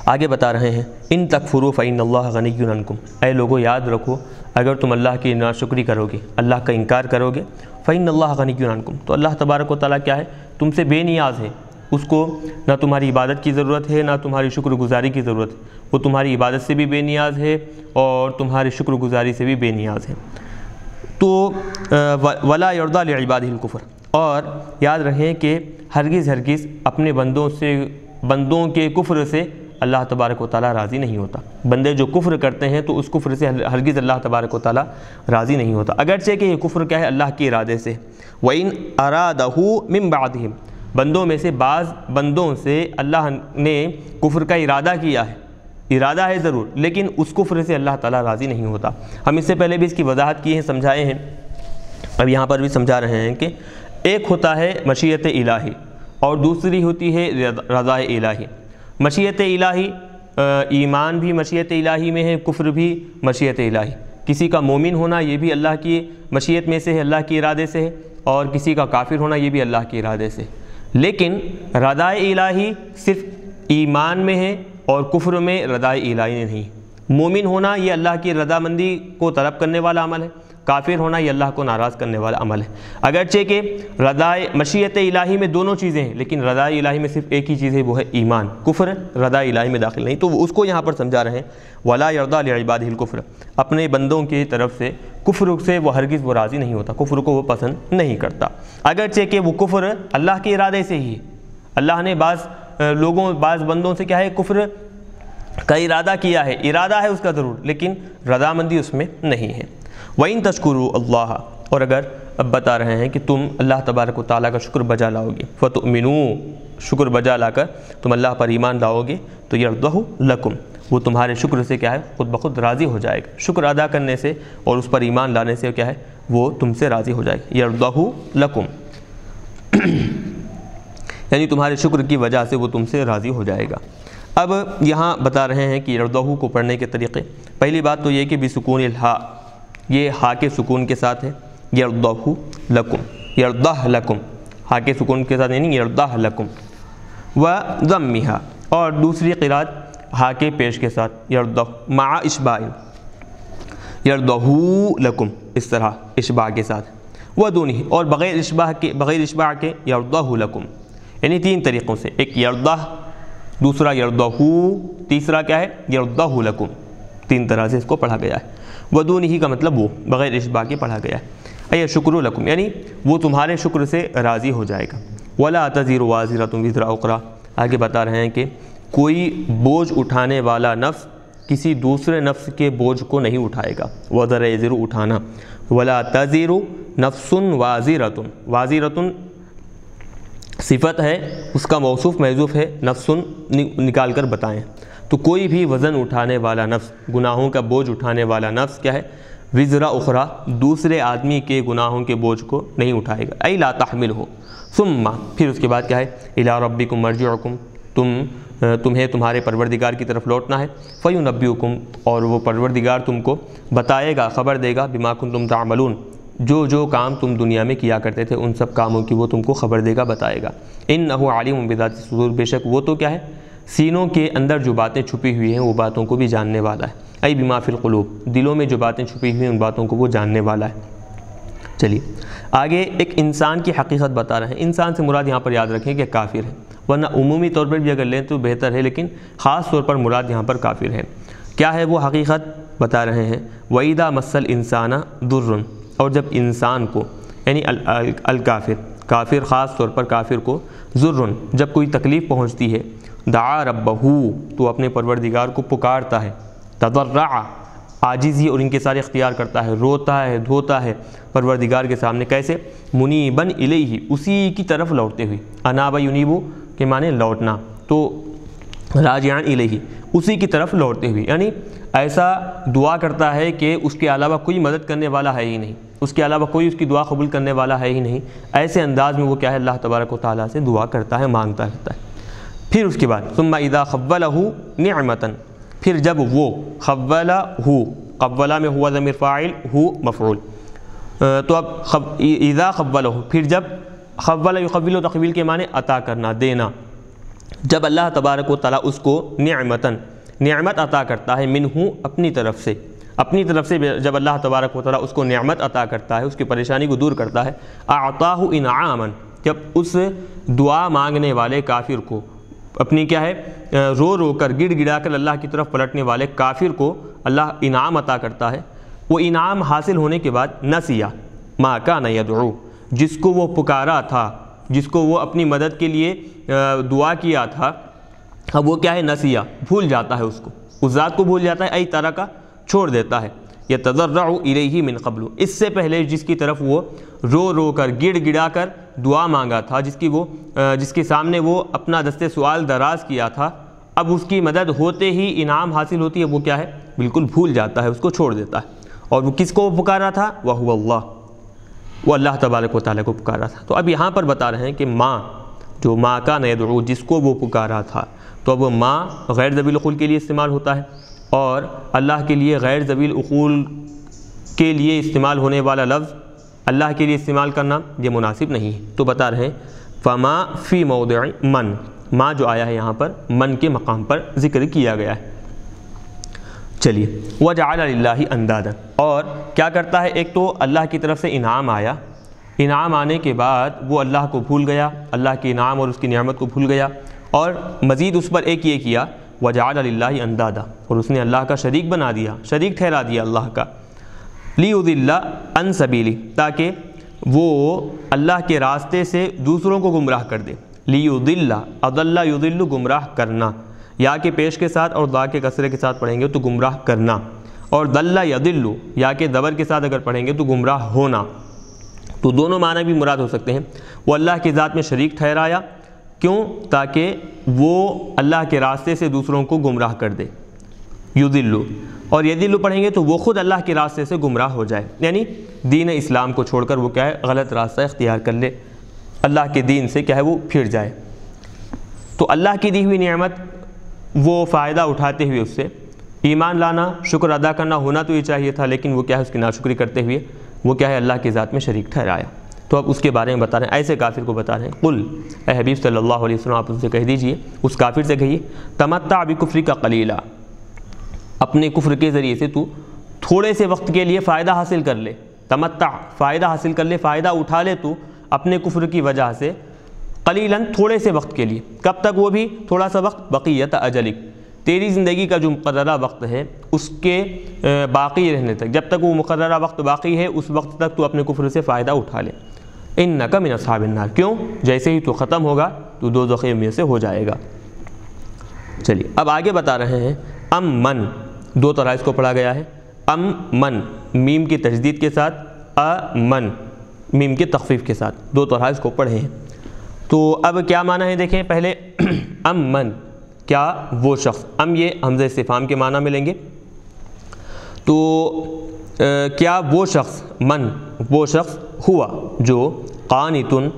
آگے بتا رہے ہیں ان تکفروا فإن اللہ غنی عنکم, اے لوگوں یاد رکھو اگر تم اللہ کی ناشکری کرو گے, اللہ کا انکار کرو گے, فإن اللہ غنی عنکم, تو اللہ تبارک و تعالیٰ کیا ہے تم سے بے نیاز ہے. اس کو نہ تمہاری عبادت کی ضرورت ہے نہ تمہاری شکر گزاری کی ضرورت ہے. وہ تمہاری عبادت سے بھی بے نیاز ہے اور تمہاری شکر گزاری سے بھی بے نیاز ہے. تو ولا یرضی لعبادہ الکفر, اور یاد رہیں کہ ہرگز اپنے بندوں کے کفر سے اللہ تبارک و تعالیٰ راضی نہیں ہوتا. بندے جو کفر کرتے ہیں تو اس کفر سے ہرگز اللہ تبارک و تعالیٰ راضی نہیں ہوتا, اگرچہ کہ یہ کفر کیا ہے اللہ کے ارادے سے. وَإِنْ أَرَادَهُ مِنْ بَعْدِهِمْ, بندوں میں سے بعض بندوں سے اللہ نے کفر کا ارادہ کیا ہے, ارادہ ہے ضرور, لیکن اس کفر سے اللہ تعالیٰ راضی نہیں ہوتا. ہم اس سے پہلے بھی اس کی وضاحت کی ہے, سمجھائے ہیں, اب یہاں پر بھی سمجھا رہے ہیں کہ ایک ہوتا ہے مشیت الہی اور دوسری ہوتی ہے رضا الہی. مشیت الہی, ایمان بھی مشیت الہی میں ہے, کفر بھی مشیت الہی. کسی کا مومن ہونا یہ بھی اللہ کی مشیت میں سے ہے, اللہ کے ارادے سے ہے, اور کسی کا کافر ہونا یہ بھی اللہ کے ارادے سے. لیکن رضا الہی صرف ایمان میں ہے اور کفر میں رضا الہی نہیں. مومن ہونا یہ اللہ کی رضامندی کو طلب کرنے والا عمل ہے, کافر ہونا یہ اللہ کو ناراض کرنے والا عمل ہے. اگرچہ کہ رضا مشیت الہی میں دونوں چیزیں ہیں, لیکن رضا الہی میں صرف ایک ہی چیز ہے, وہ ہے ایمان. کفر رضا الہی میں داخل نہیں. تو اس کو یہاں پر سمجھا رہے ہیں ولا یرضی لعبادہ الکفر, اپنے بندوں کی طرف سے کفر سے وہ ہرگز وہ راضی نہیں ہوتا, کفر کو وہ پسند نہیں کرتا. اگرچہ کہ وہ کفر اللہ کے ارادے سے ہی ہے. اللہ نے بعض بندوں سے کیا ہے کفر کا ارادہ کیا ہے, ارادہ ہے اس کا ضرور, لیکن رضامندی اس میں نہیں ہے. وَإِن تَشْكُرُوا اللَّهَ, اور اگر اب بتا رہے ہیں کہ تم اللہ تبارک و تعالیٰ کا شکر بجا لاؤ گے, فَتُؤْمِنُوا, شکر بجا لا کر تم اللہ پر ایمان لاؤ گے, تو يَرْضَهُ لَكُمْ, وہ تمہارے شکر سے کیا ہے خود بخود راضی ہو جائے گا، شکر ادا کرنے سے اور اس پر ایمان لانے سے کیا ہے وہ تم سے راضی ہو جائے گا۔ یرضہ لکم یعنی تمہارے شکر کی وجہ سے وہ تم سے راضی ہو جائے گا۔ اب یہاں بتا رہے ہیں کہ یرضہ کو پڑھنے کے طریقے۔ پہلی بات تو یہ کہ بسکون الہاء، یہ ہا کے سکون کے ساتھ ہے، یرضہ لکم، یرضہ لکم، ہا کے سکون کے ساتھ یعنی یرضہ لکم، و ضمھا، اور دوسری قرات ہا کے پیش کے ساتھ یرضہ مع اشباع، یرضہ لکم، اس طرح اشباع کے ساتھ، ودونہ، اور بغیر اشباع کے یرضہ لکم، یعنی تین طریقوں سے، ایک یرضہ، دوسرا یرضہ، تیسرا کیا ہے یرضہ لکم، تین طرح سے اس کو پڑھا گیا ہے۔ ودونہ کا مطلب وہ بغیر اشباع کے پڑھا گیا ہے، اے شکر لکم، یعنی وہ تمہارے شکر سے راضی ہو جائے گا۔ ولا تزر وازرۃ وزر اخری، آگے بتا رہے ہیں کہ کوئی بوجھ اٹھانے والا نفس کسی دوسرے نفس کے بوجھ کو نہیں اٹھائے گا، وزر یزر اٹھانا، ولا تزر نفس وازرۃ، وازرۃ صفت ہے، اس کا موصوف محذوف ہے، نفس نکال کر بتائیں، تو کوئی بھی وزن اٹھانے والا نفس، گناہوں کا بوجھ اٹھانے والا نفس کیا ہے وزر اخری، دوسرے آدمی کے گناہوں کے بوجھ کو نہیں اٹھائے گا، ای لا تحمل ہو، ثم، پھر اس کے بعد کیا ہے الی ربکم مرجعکم، تمہیں تمہارے پروردگار کی طرف لوٹنا ہے، فینبئکم، اور وہ پروردگار تم کو بتائے گا، خبر دے گا، بما کنتم تعملون، جو کام تم دنیا میں کیا کرتے تھے ان سب کاموں کی وہ تم کو خبر دے گا، بتائے گا۔ انہ علیم بذات الصدور، بے شک وہ تو کیا ہے سینوں کے اندر جو باتیں چھپی ہوئی ہیں وہ باتوں کو بھی جاننے والا ہے، ای بما فی القلوب، دلوں میں جو باتیں چھپی ہوئی ہیں ان باتوں کو وہ جاننے والا ہے۔ چلیے آگے ایک انسان کی حقیقت بتا رہے ہیں، انسان سے مراد یہاں پر یاد رکھیں کہ کافر ہے، ورنہ عمومی طور پر بھی اگر لیں تو بہتر ہے، لیکن خاص طور پر مراد یہاں پر کافر ہے۔ کیا ہے وہ حقیقت بتا رہے ہیں، وَإِذَا مَسَّ الْإِنسَانَ ضُرٌّ، اور جب انسان کو یعنی الکافر، کافر خاص طور پر کافر کو ضرٌ، جب کوئی تکلیف پہنچتی ہے، دعا ربہ، تو اپنے پروردگار کو پکارتا ہے، تضرع، عاجزی اور انکسار اختیار کرتا ہے، روتا ہے دھوتا ہے پروردگار کے سامنے، کیسے منیباً الیہ، اسی کی طرف لوٹتے ہوئے، انابا ینیبو کے معنی لوٹنا، تو راجعان الیہ، اسی کی طرف لوٹتے ہوئے، یعنی ایسا دعا کرتا ہے کہ اس کے علاوہ کوئی مدد کرنے والا ہے ہی نہیں، اس کے علاوہ کوئی اس کی دعا قبول کرنے والا ہے ہی نہیں، ایسے انداز میں وہ کیا ہے اللہ تبارک و تعالیٰ سے دعا کرتا ہے، مانگتا رہتا ہے۔ پھر اس کے بعد ثم اذا خولہ نعمتاً، پھر جب وہ خولہ، قولہ میں ہوا ضمیر فاعل، ہو مفعول، تو اب اذا خولہ، پھر جب خولہ یخول تخویل کے معنی عطا کرنا، دینا، جب اللہ تبارک و تعالیٰ اس کو نعمتاً، نعمت عطا کرتا ہے، منہ، اپنی طرف سے جب اللہ تبارک و تعالیٰ اس کو نعمت عطا کرتا ہے، اس کی پریشانی کو دور کرتا ہے، اعطاہ انعاما، جب اس دعا مانگنے والے کافر کو، اپنی کیا ہے رو رو کر گڑ گڑا کر اللہ کی طرف پلٹنے والے کافر کو اللہ انعام عطا کرتا ہے، وہ انعام حاصل ہونے کے بعد نسیا ما کان یدعو، جس کو وہ پکارا تھا، جس کو وہ اپنی مدد کے لیے دعا کیا تھا، اب وہ کیا ہے نسیا، بھول جاتا ہے، اس ذات کو بھول جاتا ہے، ای طرح کا چھوڑ دیتا ہے، یتضرع الیہ من قبل، اس سے پہلے جس کی طرف وہ رو رو کر گڑ گڑا کر دعا مانگا تھا، جس کے سامنے وہ اپنا دست سوال دراز کیا تھا، اب اس کی مدد ہوتے ہی انعام حاصل ہوتی ہے، وہ کیا ہے بالکل بھول جاتا ہے، اس کو چھوڑ دیتا ہے، اور وہ کس کو پکارا تھا، وَهُوَ اللَّهُ، وہ اللہ تبارک و تعالیٰ کو پکارا تھا۔ تو اب یہاں پر بتا رہے ہیں کہ ماں، جو ماں کا یدعو، جس کو وہ پکارا تھا، تو اب ماں غیر ذوی العقول کے لیے استعمال ہوتا ہے، اور اللہ کے لیے غیر ذوی العقول کے لیے استعمال ہونے والا لفظ اللہ کے لیے استعمال کرنا یہ مناسب نہیں ہے، تو بتا رہے ہیں فما فی موضع من، ماں جو آیا ہے یہاں پر من کے مقام پر ذکر کیا گیا ہے۔ چلیے وجعل للہ اندادا، اور کیا کرتا ہے، ایک تو اللہ کی طرف سے انعام آیا، انعام آنے کے بعد وہ اللہ کو بھول گیا، اللہ کے انعام اور اس کی نعمت کو بھول گیا، اور مزید اس پر ایک یہ کیا وجعل للہ اندادا، اور اس نے اللہ کا شریک بنا دیا، شریک ٹھہرا دیا اللہ کا، لیضل عن سبیلہ، تاکہ وہ اللہ کے راستے سے دوسروں کو گمراہ کر دے، لیضل، اضل یضل، گمراہ کرنا، یا کے پیش کے ساتھ اور دا کے کسرے کے ساتھ پڑھیں گے تو گمراہ کرنا، اور دل یضل، یا کے زبر کے ساتھ اگر پڑھیں گے تو گمراہ ہونا، تو دونوں معنی بھی مراد ہو سکتے ہیں۔ وہ اللہ کی ذات میں شریک ٹھہرایا، کیوں؟ تاکہ وہ اللہ کے راستے سے دوسروں کو گمراہ کر دے، یضل، اور یضل پڑھیں گے تو وہ خود اللہ کے راستے سے گمراہ ہو جائے، یعنی دین اسلام کو چھوڑ کر وہ کیا ہے غلط راستہ اختیار کر لے، اللہ کے دین سے کیا ہے وہ پھر جائے۔ تو اللہ کی دی ہوئی نعمت وہ فائدہ اٹھاتے ہوئے اس سے ایمان لانا، شکر ادا کرنا ہونا تو یہ چاہیے تھا، لیکن وہ کیا ہے اس کی ناشکری کرتے ہوئے وہ کیا ہے اللہ کی ذات میں شریک ٹھہرایا۔ تو اب اس کے بارے میں بتا رہے ہیں، ایسے کافر کو بتا رہے ہیں، قل اے حبیب صلی اللہ علیہ وسلم آپ ان سے کہہ دیجئے، اس کافر سے کہیے، تمتع بکفرک قلیلا، اپنے کفر کے ذریعے سے تو تھوڑے سے وقت کے لیے فائدہ حاصل کر لے، تمتع فائدہ حاصل کر لے، فائدہ اٹھا لے تو اپنے کفر کی وجہ سے، قلیلاً تھوڑے سے وقت کے لیے، کب تک وہ بھی تھوڑا سا وقت، بقیت اجلک، تیری زندگی کا جو مقررہ وقت ہے اس کے باقی رہنے تک، جب تک وہ مقررہ وقت باقی ہے اس وقت تک تو اپنے کفر سے فائدہ اٹھا لے۔ انک من اصحاب النار، کیوں؟ جیسے ہی تو ختم ہوگا تو دوزخ میں سے ہو جائے گا۔ چلیے اب آگے بتا رہے ہیں، من دو طرح اس کو پڑھا گیا ہے، من میم کی تجدید کے ساتھ، من میم کی تخفیف کے ساتھ، دو طرح اس کو پڑھے ہیں۔ تو اب کیا معنی ہے دیکھیں، پہلے من کیا وہ شخص، یہ حمزہ استفہام کے معنی میں لیں گے، تو کیا وہ شخص، من وہ شخص ہوا جو قانتن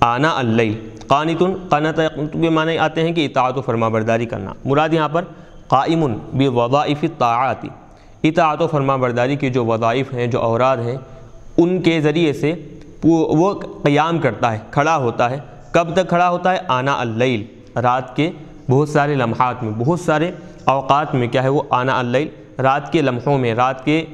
آنا اللیل، قانتن قنت کے معنی آتے ہیں کہ اطاعت و فرما برداری کرنا، مراد یہاں پر قائم بوظائف الطاعات، اطاعت و فرما برداری کے جو وظائف ہیں، جو اوراد ہیں، ان کے ذریعے سے وہ قیام کرتا ہے، کھڑا ہوتا ہے۔ کب تک کھڑا ہوتا ہے؟ آنا اللیل، رات کے بہت سارے لمحات میں، بہت سارے اوقات میں کیا ہے وہ آنا اللیل، رات کے لمحوں میں، رات کے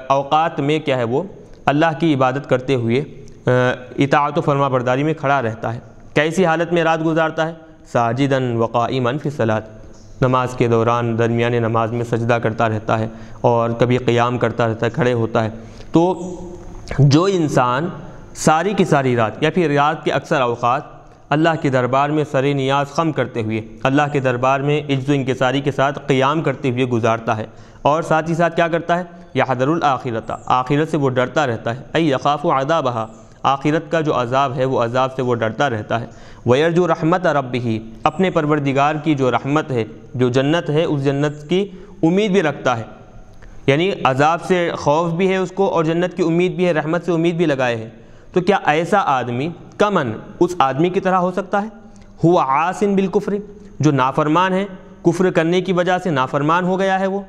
اوقات میں کیا ہے وہ اللہ کی عبادت کرتے ہوئے اطاعت و فرما برداری میں کھڑا رہتا ہے۔ کیسی حالت میں رات گزارتا ہے؟ ساجداً وقائماً فی الصلاۃ، نماز کے دوران درمیان نماز میں سجدہ کرتا رہتا ہے اور کبھی قیام کرتا رہتا ہے، کھڑے ہوتا ہے۔ تو جو انسان ساری کی ساری رات یا پھر رات کے اکثر اوقات اللہ کے دربار میں سر نیاز خم کرتے ہوئے، اللہ کے دربار میں عجز و انکساری کے ساتھ قیام کرتے ہوئے گزارتا ہے، اور ساتھ ہی ساتھ کیا کرتا ہے؟ یحذر الآخرۃ، آخرت سے وہ ڈرتا رہتا ہے، ای یخاف عذابہا، آخرت کا جو عذاب ہے وہ عذاب سے وہ ڈرتا رہتا ہے، ویرجو رحمت ربہ، اپنے پروردگار کی جو رحمت ہے، جو جنت ہے، اس جنت کی امید بھی رکھتا ہے، یعنی عذاب سے خوف بھی ہے اس کو اور جنت کی امید بھی ہے، رحمت سے امید بھی لگائے ہے۔ تو کیا ایسا آدمی کمن اس آدمی کی طرح ہو سکتا ہے؟ ہوا عاصن بالکفر، جو نافرمان ہے، کفر کرنے کی وجہ سے نافرمان ہو گیا ہے وہ،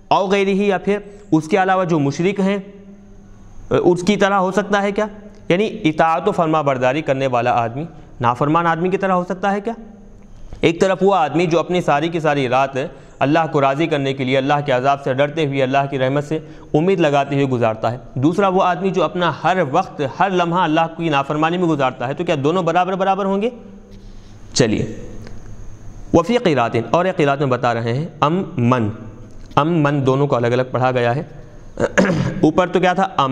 او غیرہ، یا پھر اس کے علاوہ جو مشرک ہیں اس کی طرح ہو سکتا ہے کیا؟ یعنی اطاعت و فرما برداری کرنے والا آدمی نافرمان آدمی کی طرح ہو سکتا ہے کیا؟ ایک طرف وہ آدمی جو اپنی ساری کی ساری رات اللہ کو راضی کرنے کے لیے، اللہ کے عذاب سے ڈرتے ہوئے، اللہ کی رحمت سے امید لگاتے ہوئے گزارتا ہے، دوسرا وہ آدمی جو اپنا ہر وقت، ہر لمحہ اللہ کی نافرمانی میں گزارتا ہے، تو کیا دونوں برابر ہوں گے؟ چلیے وفی قرات، اور ایک قرات میں بتا رہے ہیں، من دونوں کو الگ الگ پڑھا گیا ہے۔ اوپر تو کیا تھا؟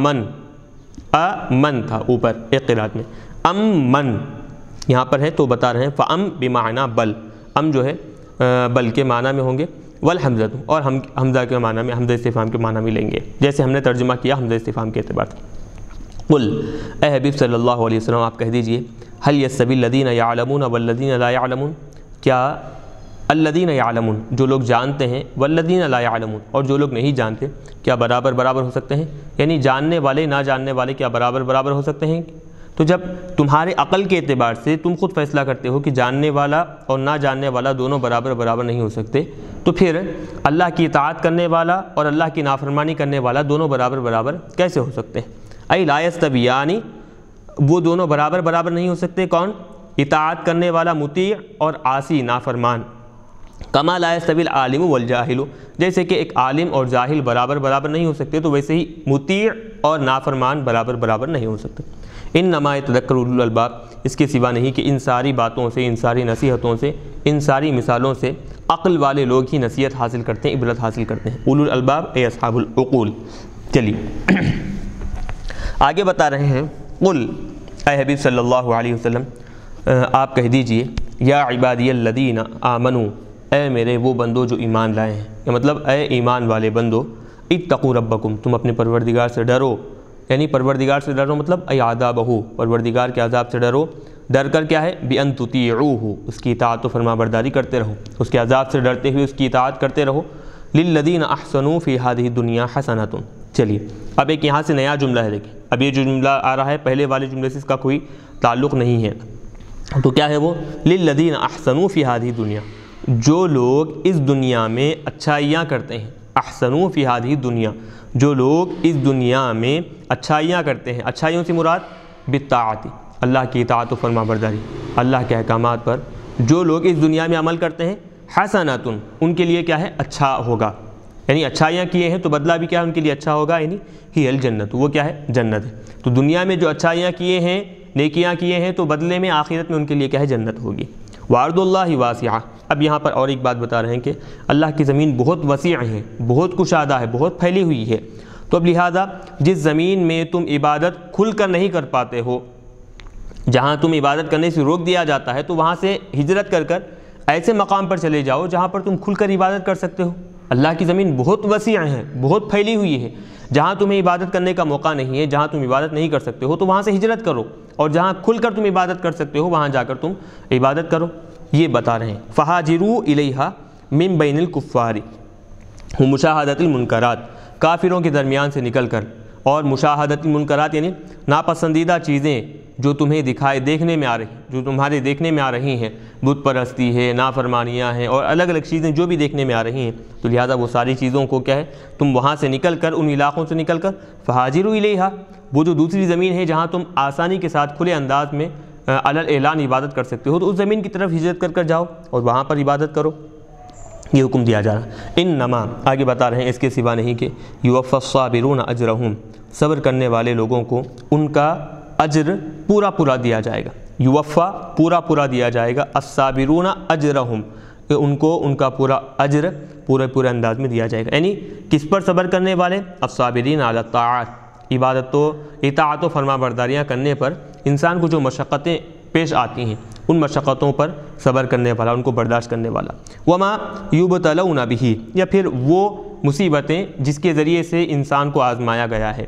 من تھا اوپر ایک قرات میں، من یہاں پر ہے تو بتا رہے ہیں فَأَم بمعنی بل، جو ہے بل کے معنی میں ہوں گے، والحمزہ، اور حمزہ کے معنی میں، حمزہ استفہام کے معنی میں لیں گے، جیسے ہم نے ترجمہ کیا حمزہ استفہام کے اعتبار سے۔ قل اے حبیب صلی اللہ علیہ وسلم آپ کہہ دیجئے، هل يستوي الذین یعلمون والذین لا یعلمون، کیا الذین یعلمون جو لوگ جانتے ہیں، والذین لا یعلمون اور جو لوگ نہیں جانتے، کیا برابر ہو سکتے ہیں؟ یعنی جاننے والے نہ جاننے والے کیا برابر ہو سکتے ہیں؟ تو جب تمہارے عقل کے اعتبار سے تم خود فیصلہ کرتے ہو کہ جاننے والا اور نہ جاننے والا دونوں برابر نہیں ہو سکتے، تو پھر اللہ کی اطاعت کرنے والا اور اللہ کی نافرمانی کرنے والا دونوں برابر کیسے ہو سکتے ہیں؟ ای لا یستویان، وہ دونوں برابر نہیں ہو سکتے، کون؟ اطاعت کرنے والا مطیع اور عاصی نافرمان، کما لا یستوی العالم والجاہل، جیسے کہ ایک عالم اور جاہل برابر نہیں ہو سکتے، تو ویسے ہی مطیع اور نافرمان برابر نہیں ہو سکتے۔ انما یتذکر اولو الالباب، اس کے سوا نہیں کہ ان ساری باتوں سے، ان ساری نصیحتوں سے، ان ساری مثالوں سے عقل والے لوگ ہی نصیحت حاصل کرتے ہیں، عبرت حاصل کرتے ہیں، اولو الالباب اے اصحاب العقول۔ چلیے آگے بتا رہے ہیں، قل اے حبیب صلی اللہ علیہ وسلم آپ کہہ دیجئے، یا عبادی الذین آمنوا، اے میرے وہ بندو جو ایمان لائے ہیں، یا مطلب اے ایمان والے بندو، اتقوا ربکم، تم اپنے پروردگار سے ڈرو، یعنی پروردگار سے ڈرو مطلب ای عذابہ، پروردگار کے عذاب سے ڈرو، ڈر کر کیا ہے؟ بِأَن تُطِيعُوهُ، اس کی اطاعت و فرما برداری کرتے رہو، اس کے عذاب سے ڈرتے ہوئے اس کی اطاعت کرتے رہو، للذین احسنوا فی ہذہ الدنیا حسنۃ۔ چلیے اب ایک یہاں سے نیا جملہ ہے، دیکھیں اب یہ جو جملہ آ رہا ہے پہلے والے جملے سے اس کا کوئی تعلق نہیں ہے، تو کیا ہے وہ؟ للذین احسنوا فی ہذہ الدنیا، جو لوگ اس دنیا میں اچھائیاں کرتے ہیں، احسنوا فی ہذہ الدنیا، جو لوگ اس دنیا میں اچھائیاں کرتے ہیں، اچھائیوں سے مراد بالطاعت، اللہ کی اطاعت و فرما برداری، اللہ کے احکامات پر جو لوگ اس دنیا میں عمل کرتے ہیں، حسنۃ، ان کے لیے کیا ہے؟ اچھا ہوگا، یعنی اچھائیاں کیے ہیں تو بدلہ بھی کیا ہے ان کے لیے اچھا ہوگا، یعنی ہی الجنت، وہ کیا ہے؟ جنت ہے۔ تو دنیا میں جو اچھائیاں کیے ہیں، نیکیاں کیے ہیں، تو بدلے میں آخرت میں ان کے لیے کیا ہے؟ جنت ہوگی۔ وارض اللہ واسعہ، اب یہاں پر اور ایک بات بتا رہے ہیں کہ اللہ کی زمین بہت وسیع ہے، بہت کشادہ ہے، بہت پھیلی ہوئی ہے، تو اب لہٰذا جس زمین میں تم عبادت کھل کر نہیں کر پاتے ہو، جہاں تم عبادت کرنے سے روک دیا جاتا ہے، تو وہاں سے ہجرت کر کر ایسے مقام پر چلے جاؤ جہاں پر تم کھل کر عبادت کر سکتے ہو۔ اللہ کی زمین بہت وسیع ہے، بہت پھیلی ہوئی ہے، جہاں تمہیں عبادت کرنے کا موقع نہیں ہے، جہاں تم عبادت نہیں کر سکتے ہو، تو وہاں سے ہجرت کرو، اور جہاں کھل کر تم عبادت کر سکتے ہو وہاں جا کر تم عبادت کرو، یہ بتا رہے ہیں۔ فہاجروا الیہا من بین الکفار مشاہدۃ المنکرات، کافروں کے درمیان سے نکل کر، اور مشاہدۃ المنکرات یعنی ناپسندیدہ چیزیں جو تمہیں دیکھنے میں آ رہی، جو تمہارے دیکھنے میں آ رہی ہیں، بت پرستی ہے، نافرمانیاں ہیں، اور الگ الگ چیزیں جو بھی دیکھنے میں آ رہی ہیں، تو لہٰذا وہ ساری چیزوں کو کیا ہے؟ تم وہاں سے نکل کر، ان علاقوں سے نکل کر، فہاجروا الیہا، وہ جو دوسری زمین ہے جہاں تم آسانی کے ساتھ کھلے انداز میں علی الاعلان عبادت کر سکتے ہو، تو اس زمین کی طرف ہجرت کر کر جاؤ اور وہاں پر عبادت کرو، یہ حکم دیا جا رہا ہے۔ انما، آگے بتا رہے ہیں اس کے سوا نہیں کہ یوفی الصابرون اجرہم، صبر کرنے والے لوگوں کو ان کا اجر پورا پورا دیا جائے گا، یوفا پورا پورا دیا جائے گا، الصابرون اجرہم، ان کو ان کا پورا اجر پورے انداز میں دیا جائے گا، یعنی کس پر صبر کرنے والے؟ الصابرین علی الطاعات، عبادت و اطاعت و فرما برداریاں کرنے پر انسان کو جو مشقتیں پیش آتی ہیں ان مشقتوں پر صبر کرنے والا، ان کو برداشت کرنے والا۔ وما یبتلون بہ، یا پھر وہ مصیبتیں جس کے ذریعے سے انسان کو آزمایا گیا ہے،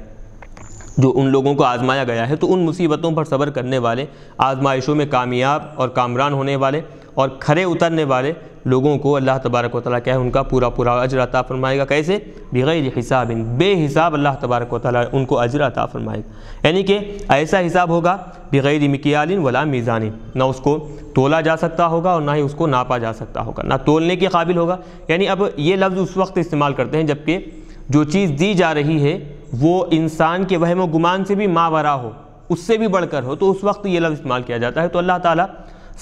جو ان لوگوں کو آزمایا گیا ہے، تو ان مصیبتوں پر صبر کرنے والے، آزمائشوں میں کامیاب اور کامران ہونے والے اور کھرے اترنے والے لوگوں کو اللہ تبارک و تعالیٰ کیا ہے؟ ان کا پورا پورا اجر عطا فرمائے گا۔ کیسے؟ بغیر حساب، بے حساب اللہ تبارک و تعالیٰ ان کو اجر عطا فرمائے گا، یعنی کہ ایسا حساب ہوگا بغیر مکیال ولا میزان، نہ اس کو تولا جا سکتا ہوگا اور نہ ہی اس کو ناپا جا سکتا ہوگا، نہ تولنے کے قابل ہوگا۔ یعنی اب یہ لفظ اس وقت استعمال کرتے ہیں جبکہ جو چیز دی جا رہی ہے وہ انسان کے وہم و گمان سے بھی ماوراء ہو، اس سے بھی بڑھ کر ہو، تو اس وقت یہ لفظ استعمال کیا جاتا ہے۔ تو اللہ تعالیٰ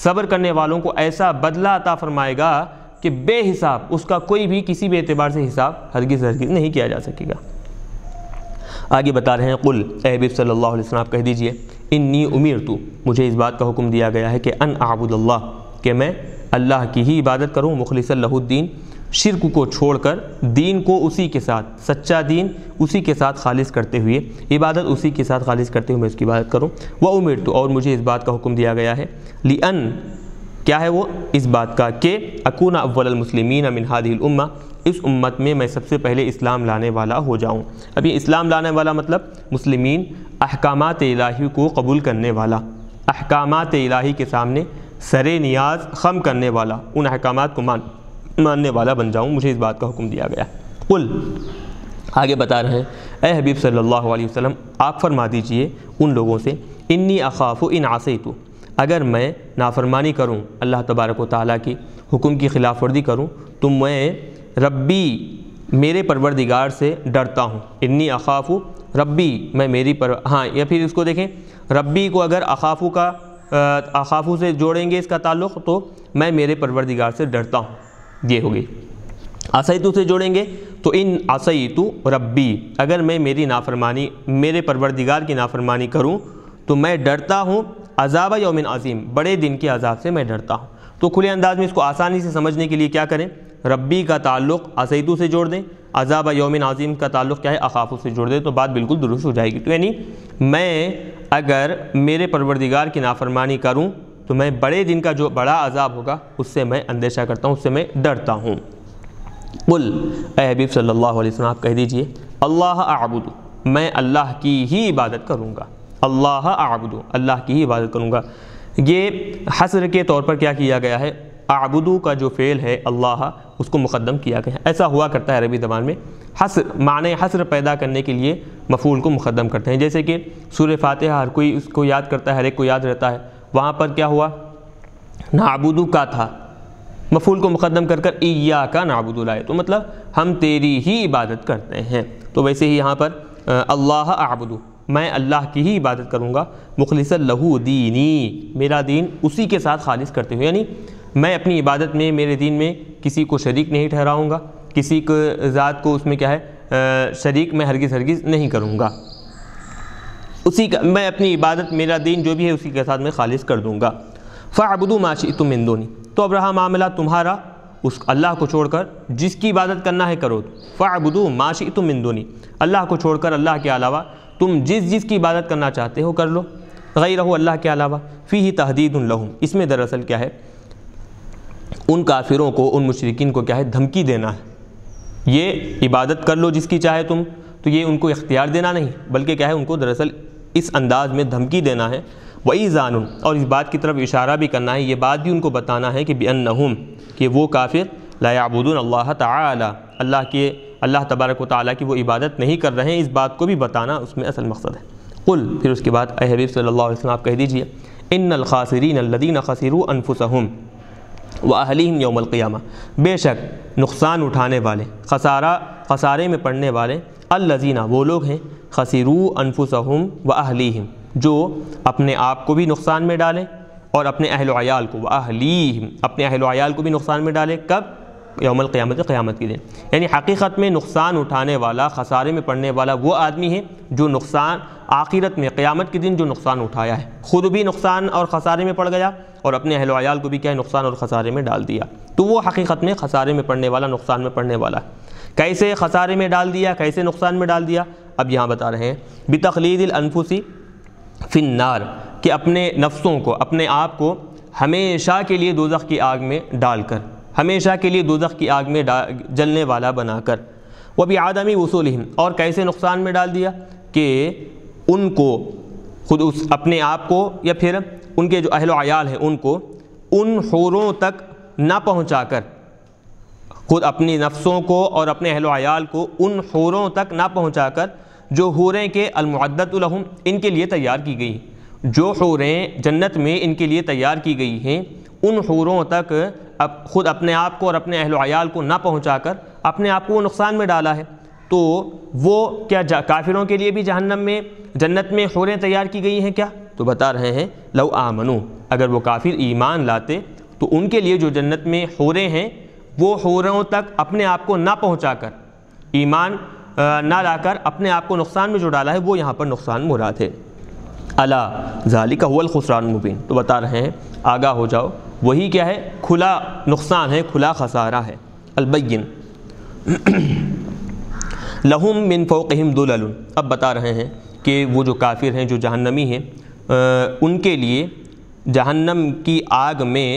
صبر کرنے والوں کو ایسا بدلہ عطا فرمائے گا کہ بے حساب، اس کا کوئی بھی کسی بھی اعتبار سے حساب ہرگز نہیں کیا جا سکے گا۔ آگے بتا رہے ہیں، قل، اے حبیب صلی اللہ علیہ وسلم آپ کہہ دیجئے، انی امرت، مجھے اس بات کا حکم دیا گیا ہے کہ ان اعبد اللہ، کہ میں اللہ کی ہی عبادت کروں، مخلصا لہ الدین، شرک کو چھوڑ کر دین کو اسی کے ساتھ، سچا دین اسی کے ساتھ خالص کرتے ہوئے، عبادت اسی کے ساتھ خالص کرتے ہوئے میں اس کی عبادت کروں۔ وَأُمِرْتُ، اور مجھے اس بات کا حکم دیا گیا ہے، لِأَن، کیا ہے وہ؟ اس بات کا کہ اکون اول المسلمین من هذه الامہ، اس امت میں میں سب سے پہلے اسلام لانے والا ہو جاؤں۔ اب یہ اسلام لانے والا مطلب مسلمین، احکامات الہی کو قبول کرنے والا، احکامات الہی کے سامنے سر نیاز خم کرنے والا، ان احکامات کو ماننے والا بن جاؤں، مجھے اس بات کا حکم دیا گیا۔ قل، آگے بتا رہے ہیں، اے حبیب صلی اللہ علیہ وسلم آپ فرما دیجئے ان لوگوں سے، انی اخاف ان عصیت، اگر میں نافرمانی کروں، اللہ تبارک و تعالیٰ کی حکم کی خلاف ورزی کروں، تو میں ربی، میرے پروردگار سے ڈرتا ہوں۔ انی اخاف ربی، میں میری ہاں، یا پھر اس کو دیکھیں، ربی کو اگر اخافو کا اخافو سے جوڑیں گے اس کا تعلق، تو میں میرے پروردگار سے ڈرتا ہوں، یہ ہوگی۔ عصیتو سے جوڑیں گے تو ان عصیتو ربی، اگر میں میری نافرمانی، میرے پروردگار کی نافرمانی کروں تو میں ڈرتا ہوں عذاب یوم عظیم، بڑے دن کے عذاب سے میں ڈرتا ہوں۔ تو کھلے انداز میں اس کو آسانی سے سمجھنے کے لیے کیا کریں؟ ربی کا تعلق عصیتو سے جوڑ دیں، عذاب یوم عظیم کا تعلق کیا ہے؟ اخافو سے جوڑ دیں، تو بات بالکل درست ہو جائے گی۔ تو یعنی میں اگر میرے پروردگار کی نافرمانی کروں تو میں بڑے دن کا جو بڑا عذاب ہوگا اس سے میں اندیشہ کرتا ہوں، اس سے میں ڈرتا ہوں۔ قل، اے حبیب صلی اللہ علیہ وسلم آپ کہہ دیجئے، اللہ اعبد، میں اللہ کی ہی عبادت کروں گا، اللہ اعبد، اللہ کی ہی عبادت کروں گا۔ یہ حصر کے طور پر کیا کیا گیا ہے؟ اعبدو کا جو فعل ہے اللہ اس کو مقدم کیا گیا ہے۔ ایسا ہوا کرتا ہے عربی زبان میں، حصر معنی حصر پیدا کرنے کے لیے مفعول کو مقدم کرتے ہیں۔ جیسے کہ سورہ فاتحہ ہر کوئی اس کو یاد کرتا ہے، ہر ایک کو یاد رہتا ہے، وہاں پر کیا ہوا، نعبدو کا تھا، مفعول کو مقدم کر کر ایاک نعبد لائے، تو مطلب ہم تیری ہی عبادت کرتے ہیں۔ تو ویسے ہی یہاں پر اللہ اعبدو، میں اللہ کی ہی عبادت کروں گا، مخلصا لہو دینی، میرا دین اسی کے ساتھ خالص کرتے ہوئے، یعنی میں اپنی عبادت میں میرے دین میں کسی کو شریک نہیں ٹھہراؤں گا، کسی کو ذات کو اس میں کیا ہے شریک میں ہرگز نہیں کروں گا، اسی کا میں اپنی عبادت میرا دین جو بھی ہے اسی کے ساتھ میں خالص کر دوں گا۔ فاعبدوا ما شئتم من دونی، تو اب رہا معاملہ تمہارا اس اللہ کو چھوڑ کر جس کی عبادت کرنا ہے کرو، فاعبدوا ما شئتم من دونی، اللہ کو چھوڑ کر اللہ کے علاوہ تم جس کی عبادت کرنا چاہتے ہو کر لو، غیرہ اللہ کے علاوہ، فیہ تہدید لہم، اس میں دراصل کیا ہے ان کافروں کو، ان مشرکین کو کیا ہے دھمکی دینا ہے، یہ عبادت کر لو جس کی چاہے تم، تو یہ ان کو اختیار دینا نہیں بلکہ کیا ہے ان کو دراصل اس انداز میں دھمکی دینا ہے، وَإِذَانٌ، اور اس بات کی طرف اشارہ بھی کرنا ہے، یہ بات بھی ان کو بتانا ہے کہ بِأَنَّهُمْ، کہ وہ کافر لا يعبدون اللہ تعالی، اللہ تبارک و تعالیٰ کی وہ عبادت نہیں کر رہے ہیں، اس بات کو بھی بتانا اس میں اصل مقصد ہے۔ قل، پھر اس کے بعد اے حبیب صلی اللہ علیہ وسلم آپ کہہ دیجئے، ان الخاسرین الذین خسروا انفسهم واہلیہم یوم القیامہ، بے شک نقصان اٹھانے والے، خسارے میں پڑنے والے، الذین وہ لوگ ہیں، خسروا انفسهم واہلیہم، جو اپنے آپ کو بھی نقصان میں ڈالیں اور اپنے اہل و عیال کو، واہلیہم اپنے اہل و عیال کو بھی نقصان میں ڈالیں، کب؟ یوم القیامت، قیامت کے دن۔ یعنی حقیقت میں نقصان اٹھانے والا، خسارے میں پڑنے والا وہ آدمی ہے جو نقصان آخرت میں قیامت کے دن جو نقصان اٹھایا ہے، خود بھی نقصان اور خسارے میں پڑ گیا اور اپنے اہل و عیال کو بھی کیا ہے نقصان اور خسارے میں ڈال دیا، تو وہ حقیقت میں خسارے میں پڑنے والا، نقصان میں پڑنے والا ہے۔ کیسے خسارے میں ڈال دیا، کیسے نقصان میں ڈال دیا، اب یہاں بتا رہے ہیں، بتخلید الانفس فی النار، کہ اپنے نفسوں کو، اپنے آپ کو ہمیشہ کے لیے دوزخ کی آگ میں ڈال کر، ہمیشہ کے لیے دوزخ کی آگ میں جلنے والا بنا کر، وَبِعَدَمِ وُصُولِهِمْ، اور کیسے نقصان میں ڈال دیا کہ ان کو خود اپنے آپ کو یا پھر ان کے جو اہل و عیال ہیں ان کو ان حوروں تک نہ پہنچا کر، خود اپنی نفسوں کو اور اپنے اہل و عیال کو ان حوروں تک نہ پہنچا کر جو حوریں کے المعدت لہم، ان کے لیے تیار کی گئی، جو حوریں جنت میں ان کے لیے تیار کی گئی ہیں، ان حوروں تک خود اپنے آپ کو اور اپنے اہل و عیال کو نہ پہنچا کر اپنے آپ کو وہ نقصان میں ڈالا ہے، تو وہ کیا کافروں کے لیے بھی جہنم میں، جنت میں حوریں تیار کی گئی ہیں کیا؟ تو بتا رہے ہیں لو آمنو، اگر وہ کافر ایمان لاتے تو ان کے لیے جو جنت میں حوریں ہیں وہ حوروں تک اپنے آپ کو نہ پہنچا کر، ایمان نہ لا کر اپنے آپ کو نقصان میں جو ڈالا ہے وہ یہاں پر نقصان مراد ہے۔ الا ذالک هو الخسران المبین، تو بتا رہے ہیں آگاہ ہو جاؤ، وہی کیا ہے کھلا نقصان ہے، کھلا خسارہ ہے، البین۔ لہم من فوقہم ظلل، اب بتا رہے ہیں کہ وہ جو کافر ہیں، جو جہنمی ہیں، ان کے لیے جہنم کی آگ میں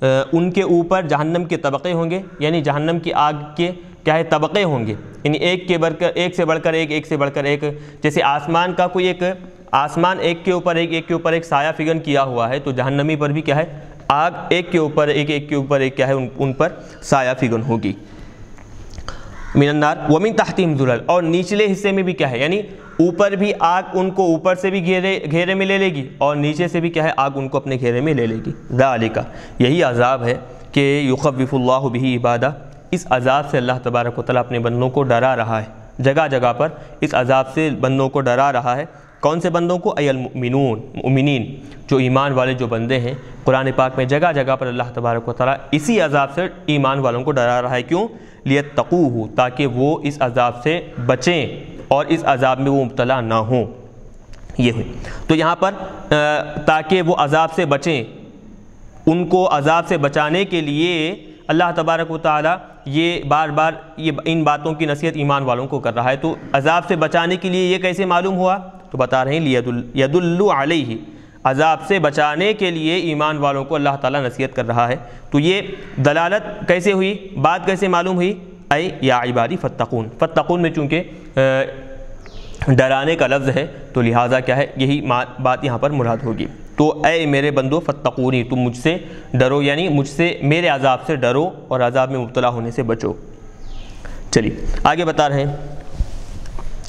ان کے اوپر جہنم کے طبقے ہوں گے، یعنی جہنم کی آگ کے کیا ہے طبقے ہوں گے، یعنی ایک سے بڑھ کر ایک، جیسے آسمان کا کوئی ایک آسمان ایک کے اوپر ایک سایہ فگن کیا ہوا ہے، تو جہنمی پر بھی کیا ہے آگ ایک کے اوپر ایک کیا ہے ان پر سایہ فگن ہوگی۔ من النار ومن تحتہم ظلل، اور نچلے حصے میں بھی کیا ہے، یعنی اوپر بھی آگ ان کو اوپر سے بھی گھیرے میں لے لے گی اور نیچے سے بھی کیا ہے آگ ان کو اپنے گھیرے میں لے لے گی۔ ذالک، یہی عذاب ہے کہ یخوف اللہ بہ عبادہ، اس عذاب سے اللہ تبارک و تعالیٰ اپنے بندوں کو ڈرا رہا ہے، جگہ جگہ پر اس عذاب سے بندوں کو ڈرا رہا ہے۔ کون سے بندوں کو؟ ای المؤمنون، مؤمنین، جو ایمان والے جو بندے ہیں۔ قرآن پاک میں جگہ جگہ پر اللہ تبارک و تعالیٰ اسی عذاب سے ایمان والوں کو ڈرا رہا ہے، کیوں؟ لیتقوہ، تاکہ وہ اس عذاب سے بچیں اور اس عذاب میں وہ مبتلا نہ ہوں، یہ ہوئی۔ تو یہاں پر تاکہ وہ عذاب سے بچیں، ان کو عذاب سے بچانے کے لیے اللہ تبارک و تعالیٰ یہ بار بار ان باتوں کی نصیحت ایمان والوں کو کر رہا ہے۔ تو عذاب سے بچانے کے لیے یہ کیسے معلوم ہوا؟ تو بتا رہے ہیں یدل علیہ، عذاب سے بچانے کے لیے ایمان والوں کو اللہ تعالیٰ نصیحت کر رہا ہے۔ تو یہ دلالت کیسے ہوئی، بات کیسے معلوم ہوئی؟ اے یا عبادی فتقون، فتقون میں چونکہ ڈرانے کا لفظ ہے تو لہٰذا کیا ہے یہی بات یہاں پر مراد ہوگی۔ تو اے میرے بندو فتقونی، تم مجھ سے ڈرو، یعنی مجھ سے میرے عذاب سے ڈرو اور عذاب میں مبتلا ہونے سے بچو۔ چلیے آگے بتا رہے ہیں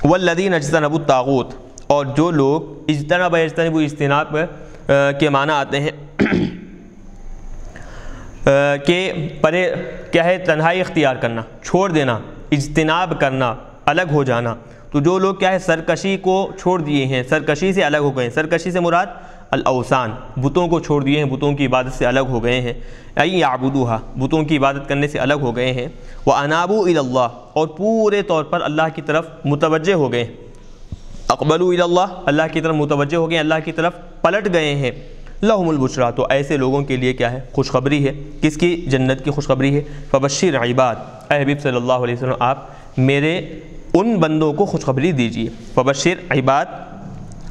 والذین اجتنبوا الطاغوت، اور جو لوگ اجتناب کے معنی آتے ہیں کہ پرے کیا ہے، تنہائی اختیار کرنا، چھوڑ دینا، اجتناب کرنا، الگ ہو جانا۔ تو جو لوگ کیا ہے سرکشی کو چھوڑ دیے ہیں، سرکشی سے الگ ہو گئے ہیں، سرکشی سے مراد الاوثان، بتوں کو چھوڑ دیے ہیں، بتوں کی عبادت سے الگ ہو گئے ہیں، ای یعبدوہا، بتوں کی عبادت کرنے سے الگ ہو گئے ہیں، وانابوا الی اللہ، اور پورے طور پر اللہ کی طرف متوجہ ہو گئے، اقبلوا الی اللہ، اللہ کی طرف متوجہ ہو گئے، اللہ کی طرف پلٹ گئے ہیں، لہم البشریٰ، تو ایسے لوگوں کے لیے کیا ہے، خوشخبری ہے، کس کی؟ جنت کی خوشخبری ہے۔ فبشر عباد، اے حبیب صلی اللہ علیہ وسلم آپ میرے ان بندوں کو خوشخبری دیجیے۔ فبشر عباد،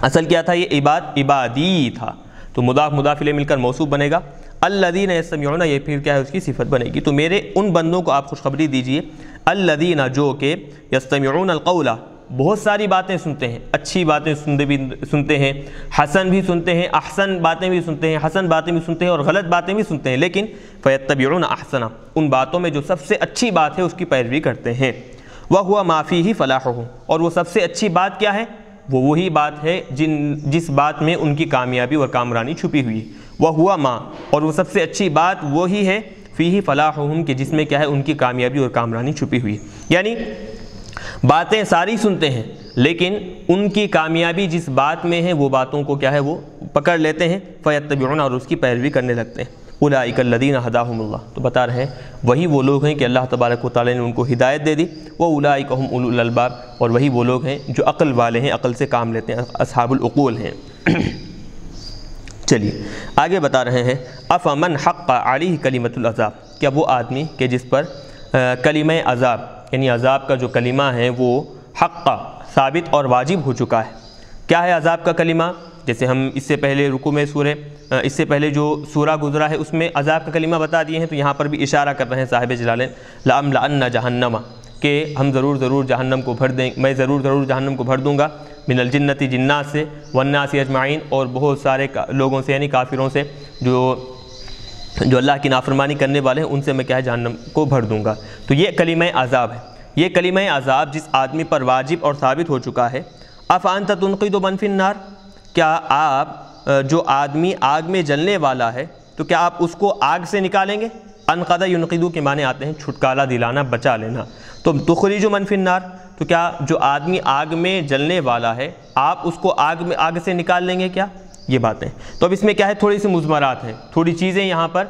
اصل کیا تھا یہ عباد، عبادی تھا، تو مضاف مضاف الیہ مل کر موصوف بنے گا، الذین یستمعون، یہ پھر کیا ہے اس کی صفت بنے گی، تو میرے ان بندوں کو آپ خوشخبری دیجیے، الذین، جو کہ یستمعون القول، بہت ساری باتیں سنتے ہیں، اچھی باتیں سنتے ہیں، حسن بھی سنتے ہیں، احسن باتیں بھی سنتے ہیں، حسن باتیں بھی سنتے ہیں اور غلط باتیں بھی سنتے ہیں، لیکن فیتبعون احسنہ، ان باتوں میں جو سب سے اچھی بات ہے اس کی پیروی کرتے ہیں، وَهُوَ مَا فِيهِ فَلَاحُهُ، اور وہ سب سے اچھی بات کیا ہے؟ وہ وہی بات ہے جس بات میں ان کی کامیابی اور کامرانی چھپی ہوئی ہے، وَهُوَ مَا، اور وہ سب سے اچھی بات وہی ہے، فِيهِ فَلَاحُهُمْ، کہ جس میں کیا ہے ان کی کامیابی اور کامرانی چھپی ہوئی ہے، یعنی باتیں ساری سنتے ہیں لیکن ان کی کامیابی جس بات میں ہے وہ باتوں کو کیا ہے وہ پکڑ لیتے ہیں، فیتبعون، اور اس کی پیروی کرنے لگتے ہیں، اولئک الذین ھداھم اللہ، تو بتا رہے ہیں وہی وہ لوگ ہیں کہ اللہ تبارک و تعالی نے ان کو ہدایت دے دی، واولئک ھم اولو الالباب، اور وہی وہ لوگ ہیں جو عقل والے ہیں، عقل سے کام لیتے ہیں، اصحاب العقول ہیں۔ چلیے آگے بتا رہے ہیں افمن حق علیہ کلمۃ العذاب، کیا وہ آدمی کہ جس پر کلمہ عذاب، یعنی عذاب کا جو کلمہ ہے وہ حق ثابت اور واجب ہو چکا ہے۔ کیا ہے عذاب کا کلمہ؟ جیسے ہم اس سے پہلے رکوع میں اس سے پہلے جو سورہ گزرا ہے اس میں عذاب کا کلمہ بتا دیے ہیں، تو یہاں پر بھی اشارہ کر رہے ہیں صاحب جلالین، لَأَمْلَأَنَّ جَهَنَّمَ، کہ ہم ضرور جہنم کو بھر دیں، میں ضرور جہنم کو بھر دوں گا، من الجنتی، جنات سے، والناس اجمعین، اور بہت سارے لوگوں سے، یعنی کافروں سے جو اللہ کی نافرمانی کرنے والے ہیں، ان سے میں کیا ہے جہنم کو بھر دوں گا۔ تو یہ کلمہ عذاب ہے، یہ کلمہ عذاب جس آدمی پر واجب اور ثابت ہو چکا ہے، افانت تنقذ من فی النار، کیا آپ جو آدمی آگ میں جلنے والا ہے تو کیا آپ اس کو آگ سے نکالیں گے؟ انقذ ینقذ کے معنی آتے ہیں چھٹکارا دلانا، بچا لینا، تو تخرج من فی النار، تو کیا جو آدمی آگ میں جلنے والا ہے آپ اس کو آگ سے نکال لیں گے کیا؟ یہ باتیں، تو اب اس میں کیا ہے تھوڑی سی مضمرات ہیں، تھوڑی چیزیں یہاں پر،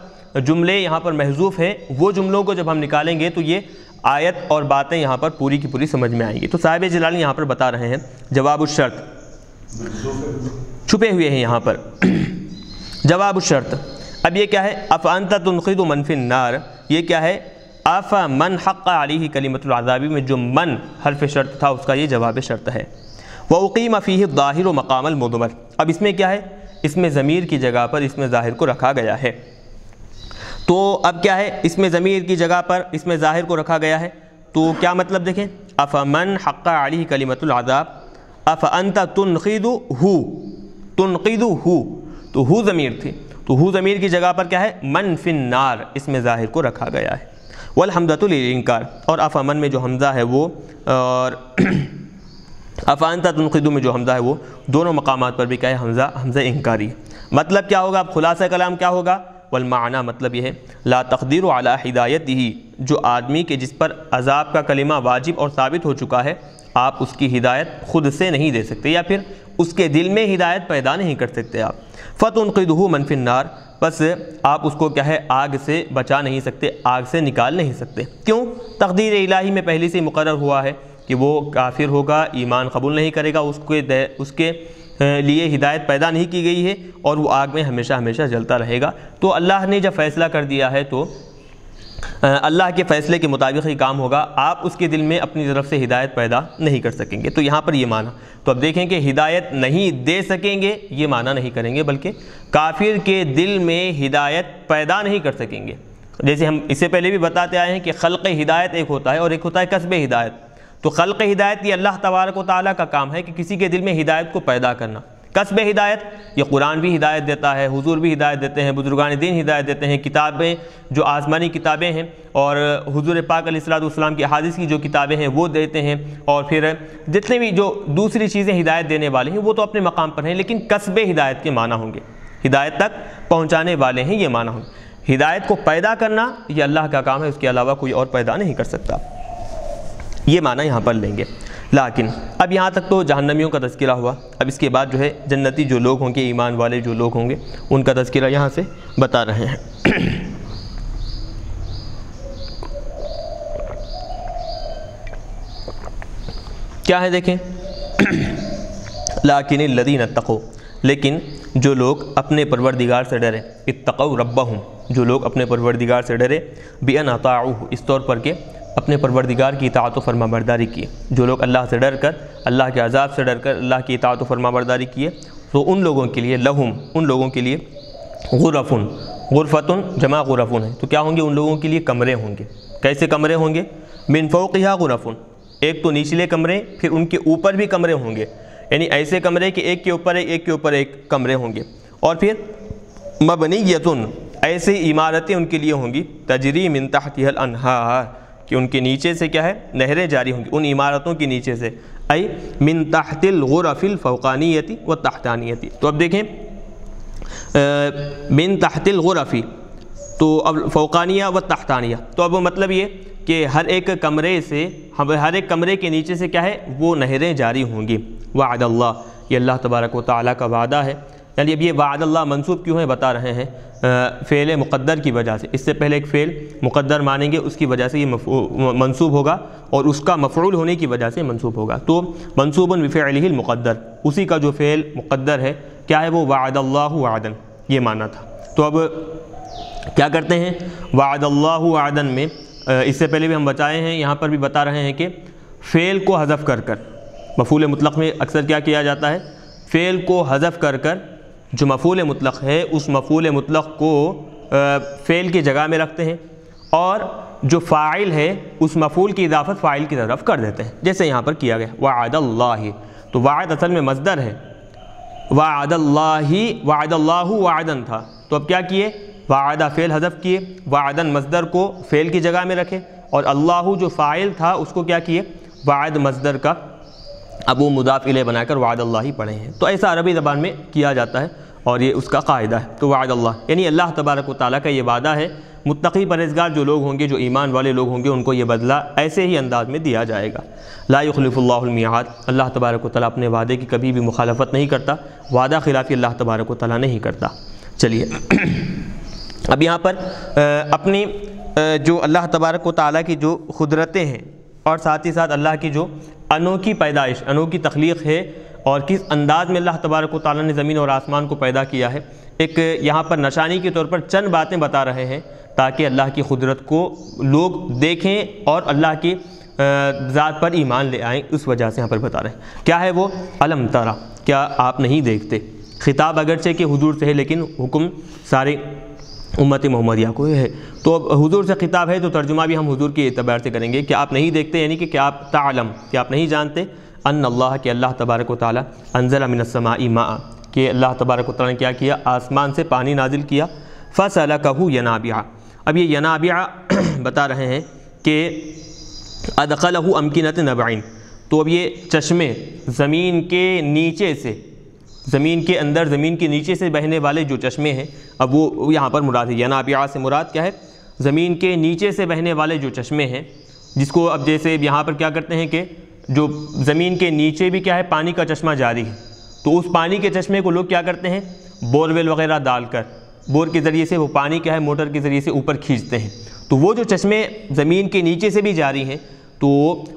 جملے یہاں پر محذوف ہیں، وہ جملوں کو جب ہم نکالیں گے تو یہ آیت اور باتیں یہاں پر پوری کی پوری سمجھ میں آئیں گی۔ تو صاحب جلال یہاں پر بتا رہے ہیں جواب الشرط، چھپے ہوئے ہیں یہاں پر جواب الشرط۔ اب یہ کیا ہے؟ افانت تنقذ من فی النار، یہ کیا ہے؟ افمن حق علیہ کلمۃ العذاب میں جو من حرف شرط تھا اس کا یہ جواب شرط ہے۔ وَأُقِيمَ فِيهِ الظَّاهِرُ مقام المضمر، اب اس میں کیا ہے؟ اس میں ضمیر کی جگہ پر اس میں ظاہر کو رکھا گیا ہے، تو اب کیا ہے؟ اس میں ضمیر کی جگہ پر اس میں ظاہر کو رکھا گیا ہے، تو کیا مطلب دیکھیں، افمن حق علیہ کلمۃ العذاب افانت تنقذہ، تو ہو ضمیر تھی، تو ہو ضمیر کی جگہ پر کیا ہے؟ من فی النار، اس میں ظاہر کو رکھا گیا ہے، والحمزۃ للانکار، اور افمن میں جو حمزہ ہے وہ اور افانت تنقذ میں جو حمزہ ہے وہ دونوں مقامات پر بھی کیا ہے؟ حمزہ انکاری۔ مطلب کیا ہوگا؟ اب خلاصہ کلام کیا ہوگا؟ والمعنی، مطلب یہ ہے لا تقدیر علی ہدایتہ، جو آدمی کے جس پر عذاب کا کلمہ واجب اور ثابت ہو چکا ہے آپ اس کی ہدایت خود سے نہیں دے سکتے، یا پھر اس کے دل میں ہدایت پیدا نہیں کر سکتے آپ، فتنقذہ من فی النار، بس آپ اس کو کیا ہے؟ آگ سے بچا نہیں سکتے، آگ سے نکال نہیں سکتے، کیوں؟ تقدیر الہی میں پہلے سے مقرر ہوا ہے کہ وہ کافر ہوگا، ایمان قبول نہیں کرے گا، اس کے لیے ہدایت پیدا نہیں کی گئی ہے اور وہ آگ میں ہمیشہ ہمیشہ جلتا رہے گا۔ تو اللہ نے جب فیصلہ کر دیا ہے تو اللہ کے فیصلے کے مطابق ہی کام ہوگا، آپ اس کے دل میں اپنی طرف سے ہدایت پیدا نہیں کر سکیں گے۔ تو یہاں پر یہ معنی، تو اب دیکھیں کہ ہدایت نہیں دے سکیں گے یہ معنی نہیں کریں گے، بلکہ کافر کے دل میں ہدایت پیدا نہیں کر سکیں گے۔ جیسے ہم اس سے پہلے بھی بتاتے آئے ہیں کہ خلق ہدایت ایک ہوتا ہے اور ایک ہوتا ہے کسب ہدایت۔ تو خلق ہدایت یہ اللہ تبارک و تعالیٰ کا کام ہے کہ کسی کے دل میں ہدایت کو پیدا کرنا، کسب ہدایت، یہ قرآن بھی ہدایت دیتا ہے، حضور بھی ہدایت دیتے ہیں، بزرگان دین ہدایت دیتے ہیں، کتابیں جو آسمانی کتابیں ہیں اور حضور پاک علیہ الصلوۃ والسلام کی احادیث کی جو کتابیں ہیں وہ دیتے ہیں، اور پھر جتنے بھی جو دوسری چیزیں ہدایت دینے والے ہیں وہ تو اپنے مقام پر ہیں، لیکن کسب ہدایت کے معنی ہوں گے، ہدایت تک پہنچانے والے ہیں، یہ معنی ہوں گے۔ ہدایت کو پیدا کرنا یہ اللہ کا کام ہے، اس کے علاوہ کوئی اور پیدا نہیں کر سکتا، یہ معنی یہاں پر لیں گے۔ لیکن اب یہاں تک تو جہنمیوں کا تذکرہ ہوا، اب اس کے بعد جو ہے جنتی جو لوگ ہوں گے، ایمان والے جو لوگ ہوں گے، ان کا تذکرہ یہاں سے بتا رہے ہیں۔ کیا ہے دیکھیں، لیکن الذین اتقوا، لیکن جو لوگ اپنے پروردگار سے ڈرے، اتقوا ربہم، جو لوگ اپنے پروردگار سے ڈرے، بأن اطاعوہ، اس طور پر کہ اپنے پروردگار کی اطاعت و فرما برداری کیے، جو لوگ اللہ سے ڈر کر، اللہ کے عذاب سے ڈر کر اللہ کی اطاعت و فرما برداری کیے، تو ان لوگوں کے لیے لہم، ان لوگوں کے لیے غرفن، غرفتن جمع غرفن ہے، تو کیا ہوں گے ان لوگوں کے لیے کمرے ہوں گے۔ کیسے کمرے ہوں گے؟ من فوقہا غرفن، ایک تو نچلے کمرے، پھر ان کے اوپر بھی کمرے ہوں گے، یعنی ایسے کمرے کہ ایک کے اوپر ایک کے اوپر ایک کمرے ہوں گے، اور پھر مبنیتن، ایسے عمارتیں ان کے لیے ہوں گی، تجری من تحتها الانہار، کہ ان کے نیچے سے کیا ہے نہریں جاری ہوں گی، ان عمارتوں کے نیچے سے، ای من تحت الغرف الفوقانیتی والتحتانیتی۔ تو اب دیکھیں من تحت الغرفی، تو اب فوقانیہ و تحتانیہ، تو اب مطلب یہ کہ ہر ایک کمرے سے، ہر ایک کمرے کے نیچے سے کیا ہے وہ نہریں جاری ہوں گی۔ وعد اللہ، یہ اللہ تبارک و تعالیٰ کا وعدہ ہے، یعنی اب یہ وعد اللہ منصوب کیوں ہے بتا رہے ہیں، فعل مقدر کی وجہ سے، اس سے پہلے ایک فعل مقدر مانیں گے، اس کی وجہ سے یہ منصوب ہوگا، اور اس کا مفعول ہونے کی وجہ سے منصوب ہوگا، تو منصوب بفعلہ المقدر، اسی کا جو فعل مقدر ہے کیا ہے وہ وعد اللہ وعدن، یہ معنی تھا۔ تو اب کیا کرتے ہیں وعد اللہ وعدن میں، اس سے پہلے بھی ہم بتائے ہیں، یہاں پر بھی بتا رہے ہیں کہ فعل کو حذف کر کر، مفعول مطلق میں اکثر کیا کیا جاتا ہے، فعل کو حذف کر کر جو مفعول مطلق ہے اس مفعول مطلق کو فعل کی جگہ میں رکھتے ہیں، اور جو فاعل ہے اس مفعول کی اضافت فاعل کی طرف کر دیتے ہیں، جیسے یہاں پر کیا گیا وعد اللہ، تو وعد اصل میں مصدر ہے، وعد اللہ، وعد اللہ وعدن تھا، تو اب کیا کیے وعدہ فعل حذف کیے، وعدن مصدر کو فعل کی جگہ میں رکھے، اور اللہ جو فاعل تھا اس کو کیا کیے وعد مصدر کا اب وہ مضاف الیہ بنا کر وعد اللہ ہی پڑھے ہیں، تو ایسا عربی زبان میں کیا جاتا ہے اور یہ اس کا قاعدہ ہے۔ تو وعد اللہ یعنی اللہ تبارک و تعالیٰ کا یہ وعدہ ہے، متقی پرہیزگار جو لوگ ہوں گے، جو ایمان والے لوگ ہوں گے، ان کو یہ بدلہ ایسے ہی انداز میں دیا جائے گا۔ لا یخلف اللہ المیعاد، اللہ تبارک و تعالیٰ اپنے وعدے کی کبھی بھی مخالفت نہیں کرتا، وعدہ خلافی اللہ تبارک و تعالیٰ نہیں کرتا۔ چلیے اب یہاں پر اپنی جو اللہ تبارک و تعالیٰ کی جو قدرتیں ہیں، اور ساتھ ہی ساتھ اللہ کی جو انوکھی پیدائش، انوکھی تخلیق ہے، اور کس انداز میں اللہ تبارک و تعالیٰ نے زمین اور آسمان کو پیدا کیا ہے، ایک یہاں پر نشانی کے طور پر چند باتیں بتا رہے ہیں تاکہ اللہ کی قدرت کو لوگ دیکھیں اور اللہ کی ذات پر ایمان لے آئیں، اس وجہ سے یہاں پر بتا رہے ہیں۔ کیا ہے وہ؟ الم ترى، کیا آپ نہیں دیکھتے؟ خطاب اگرچہ کہ حضور سے ہے لیکن حکم سارے امت محمدیہ کو ہے، تو اب حضور سے خطاب ہے تو ترجمہ بھی ہم حضور کے اعتبار سے کریں گے کہ آپ نہیں دیکھتے، یعنی کہ کیا آپ تعلم، کہ آپ نہیں جانتے، ان اللہ، کہ اللہ تبارک و تعالیٰ انزل من السماء ماء، کہ اللہ تبارک و تعالیٰ نے کیا کیا آسمان سے پانی نازل کیا، فسلکہ ینابیع، اب یہ ینابیع بتا رہے ہیں کہ ادخلہ امکنۃ نبعین، تو اب یہ چشمے زمین کے نیچے سے، زمین کے اندر، زمین کے نیچے سے بہنے والے جو چشمے ہیں، اب وہ یہاں پر مراد ہے، ینابیع سے مراد کیا ہے؟ زمین کے نیچے سے بہنے والے جو چشمے ہیں، جس کو اب جیسے یہاں پر کیا کرتے ہیں کہ جو زمین کے نیچے بھی کیا ہے پانی کا چشمہ جاری ہے، تو اس پانی کے چشمے کو لوگ کیا کرتے ہیں بور ویل وغیرہ ڈال کر، بور کے ذریعے سے وہ پانی کیا ہے موٹر کے ذریعے سے اوپر کھینچتے ہیں، تو وہ جو چشمے زمین کے نیچے سے بھی جاری ہیں، تو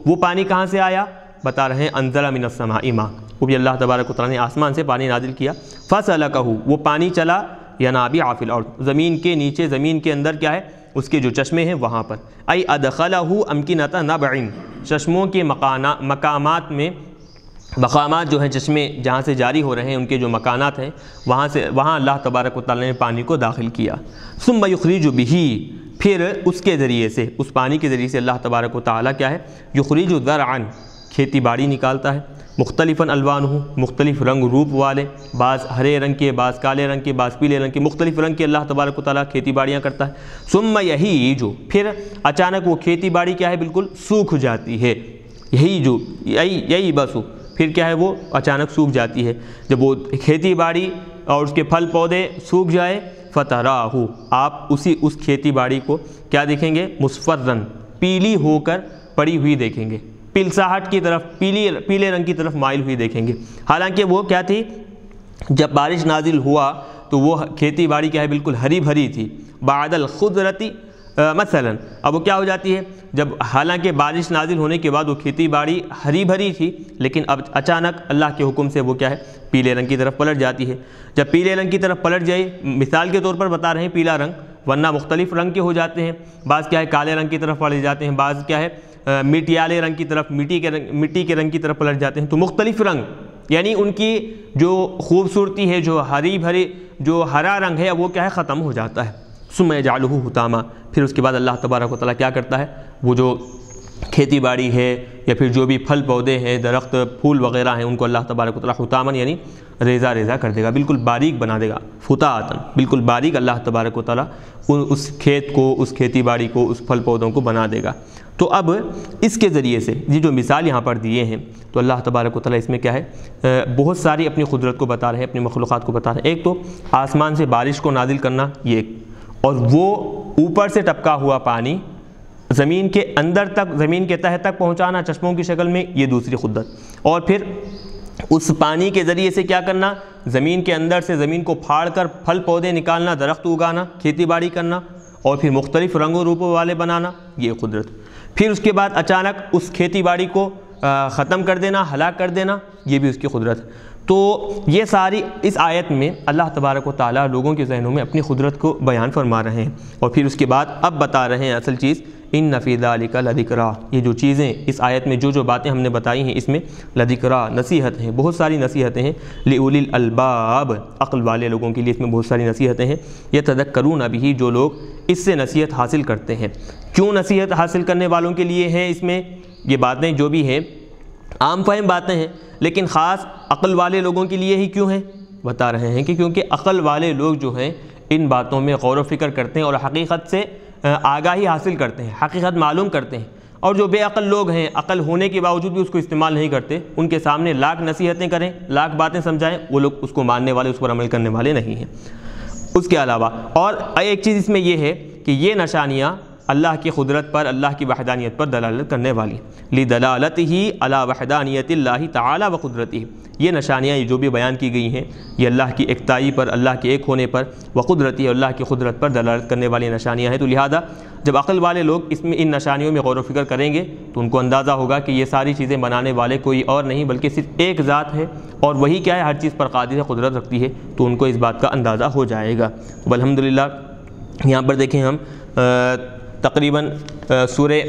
وہ پانی کہاں سے آیا؟ بتا رہے ہیں انزل من السماء ماء، وہ بھی اللہ تبارک و تعالیٰ نے آسمان سے پانی نازل کیا، فسلکہ، وہ پانی چلا ینابیع فی الارض، زمین کے نیچے، زمین کے اندر کیا ہے اس کے جو چشمے ہیں وہاں پر، ای ادخلہ امکنۃ نبعین، چشموں کے مقامات میں، مقامات جو ہیں چشمے جہاں سے جاری ہو رہے ہیں ان کے جو مکانات ہیں وہاں اللہ تبارک و تعالیٰ نے پانی کو داخل کیا، ثم یخرج بہ، پھر اس کے ذریعے سے، اس پانی کے ذریعے سے اللہ تبارک و تعالیٰ کیا ہے یخرج زرعا، کھیتی باڑی نکالتا ہے، مختلفاً الوانہ مختلف رنگ روپ والے، بعض ہرے رنگ کے، بعض کالے رنگ کے، بعض پیلے رنگ کے، مختلف رنگ کے اللہ تبارک و تعالیٰ کھیتی باڑیاں کرتا ہے۔ ثم یہیج، پھر اچانک وہ کھیتی باڑی کیا ہے بالکل سوکھ جاتی ہے، یہی بس پھر کیا ہے وہ اچانک سوکھ جاتی ہے۔ جب وہ کھیتی باڑی اور اس کے پھل پودے سوکھ جائے، فتراہ، آپ اس کھیتی باڑی کو کیا دیکھیں گے؟ مصفرن، پیلی ہو کر پڑی ہوئی دیکھیں گے، پلساہٹ کی طرف، پیلے رنگ کی طرف مائل ہوئی دیکھیں گے۔ حالانکہ وہ کیا تھی؟ جب بارش نازل ہوا تو وہ کھیتی باڑی کیا ہے بالکل ہری بھری تھی۔ بعد الخضرتی مثلا، اب وہ کیا ہو جاتی ہے؟ جب حالانکہ بارش نازل ہونے کے بعد وہ کھیتی باڑی ہری بھری تھی، لیکن اب اچانک اللہ کے حکم سے وہ کیا ہے؟ پیلے رنگ کی طرف پلٹ جاتی ہے۔ جب پیلے رنگ کی طرف پلٹ جائے، مثال کے طور پر بتا رہے ہیں پیلا رنگ، ورنہ مختلف رنگ کے ہو جاتے ہیں، بعض کیا ہے کالے رنگ کی طرف پلٹ جاتے ہیں، بعض کیا ہے مٹیالے رنگ کی طرف، مٹی کے رنگ کی طرف پلٹ جاتے ہیں۔ تو مختلف رنگ یعنی ان کی جو خوبصورتی ہے، جو ہری بھری جو ہرا رنگ ہے، وہ کیا ہے ختم ہو جاتا ہے۔ ثم یجعلہ حطاما، پھر اس کے بعد اللہ تبارک و تعالیٰ کیا کرتا ہے؟ وہ جو کھیتی باڑی ہے یا پھر جو بھی پھل پودے ہیں، درخت پھول وغیرہ ہیں، ان کو اللہ تبارک و تعالیٰ حطامن یعنی ریزہ ریزہ کر دے گا، بالکل باریک بنا دے گا، فطاعتن، بالکل باریک اللہ تبارک و تعالیٰ اس کھیت کو، اس کھیتی باڑی کو، اس پھل پودوں کو بنا دے گا۔ تو اب اس کے ذریعے سے یہ جو مثال یہاں پر دیے ہیں، تو اللہ تبارک و تعالیٰ اس میں کیا ہے بہت ساری اپنی قدرت کو بتا رہے ہیں، اپنی مخلوقات کو بتا رہے ہیں۔ ایک تو آسمان سے بارش کو نازل کرنا، یہ ایک، اور وہ اوپر سے ٹپکا ہوا پانی زمین کے اندر تک، زمین کے تہہ تک پہنچانا چشموں کی شکل میں، یہ دوسری قدرت۔ اور پھر اس پانی کے ذریعے سے کیا کرنا؟ زمین کے اندر سے زمین کو پھاڑ کر پھل پودے نکالنا، درخت اگانا، کھیتی باڑی کرنا، اور پھر مختلف رنگ و روپوں والے بنانا، یہ قدرت۔ پھر اس کے بعد اچانک اس کھیتی باڑی کو ختم کر دینا، ہلاک کر دینا، یہ بھی اس کی قدرت ہے۔ تو یہ ساری اس آیت میں اللہ تبارک و تعالیٰ لوگوں کے ذہنوں میں اپنی قدرت کو بیان فرما رہے ہیں، اور پھر اس کے بعد اب بتا رہے ہیں اصل چیز، ان فی ذلک لذکریٰ، یہ جو چیزیں اس آیت میں جو باتیں ہم نے بتائی ہیں، اس میں لذکریٰ نصیحت ہیں، بہت ساری نصیحتیں ہیں، لأولی الالباب، عقل والے لوگوں کے لیے اس میں بہت ساری نصیحتیں ہیں، یتذکرون بہ، جو لوگ اس سے نصیحت حاصل کرتے ہیں۔ کیوں نصیحت حاصل کرنے والوں کے لیے ہیں؟ اس میں یہ باتیں جو بھی ہیں عام فہم باتیں ہیں، لیکن خاص عقل والے لوگوں کے لیے ہی کیوں ہیں؟ بتا رہے ہیں کہ کیونکہ عقل والے لوگ جو ہیں ان باتوں میں غور و فکر کرتے ہیں اور حقیقت سے آگاہی حاصل کرتے ہیں، حقیقت معلوم کرتے ہیں، اور جو بے عقل لوگ ہیں عقل ہونے کے باوجود بھی اس کو استعمال نہیں کرتے، ان کے سامنے لاکھ نصیحتیں کریں، لاکھ باتیں سمجھائیں، وہ لوگ اس کو ماننے والے، اس پر عمل کرنے والے نہیں ہیں۔ اس کے علاوہ اور ایک چیز اس میں یہ ہے کہ یہ نشانیاں اللہ کی قدرت پر، اللہ کی وحدانیت پر دلالت کرنے والی، لدلالتہ علی وحدانیت اللہ تعالی و قدرتہ، یہ نشانیاں جو بھی بیان کی گئی ہیں یہ اللہ کی ایکتائی پر، اللہ کے ایک ہونے پر، و قدرتی، اللہ کی قدرت پر دلالت کرنے والی نشانیاں ہیں۔ تو لہذا جب عقل والے لوگ اس میں ان نشانیوں میں غور و فکر کریں گے تو ان کو اندازہ ہوگا کہ یہ ساری چیزیں بنانے والے کوئی اور نہیں بلکہ صرف ایک ذات ہے، اور وہی کیا ہے ہر چیز پر قادر ہے، قدرت رکھتی ہے، تو ان کو اس بات کا اندازہ ہو جائے گا۔ تو الحمدللہ یہاں پر دیکھیں ہم تقریباً سورہ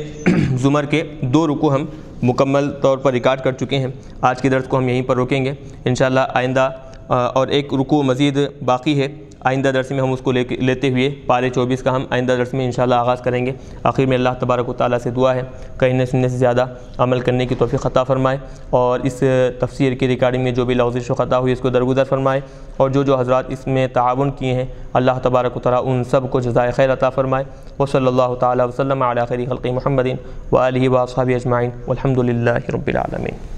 زمر کے 2 رکوع ہم مکمل طور پر ریکارڈ کر چکے ہیں۔ آج کے درس کو ہم یہیں پر روکیں گے انشاءاللہ۔ آئندہ اور ایک رکوع مزید باقی ہے، آئندہ درس میں ہم اس کو لیتے ہوئے پارے 24 کا ہم آئندہ درس میں انشاءاللہ آغاز کریں گے۔ آخر میں اللہ تبارک و تعالیٰ سے دعا ہے کہنے سننے سے زیادہ عمل کرنے کی توفیق عطا فرمائے، اور اس تفسیر کی ریکارڈنگ میں جو بھی لغزش و خطا ہوئی اس کو درگزر فرمائے، اور جو حضرات اس میں تعاون کیے ہیں اللہ تبارک و تعالیٰ ان سب کو جزائے خیر عطا فرمائے۔ وصلی اللہ تعالیٰ وسلم علی خیر خلق محمد وآلہ واصحابہ اجمعین والحمد للہ رب العالمین۔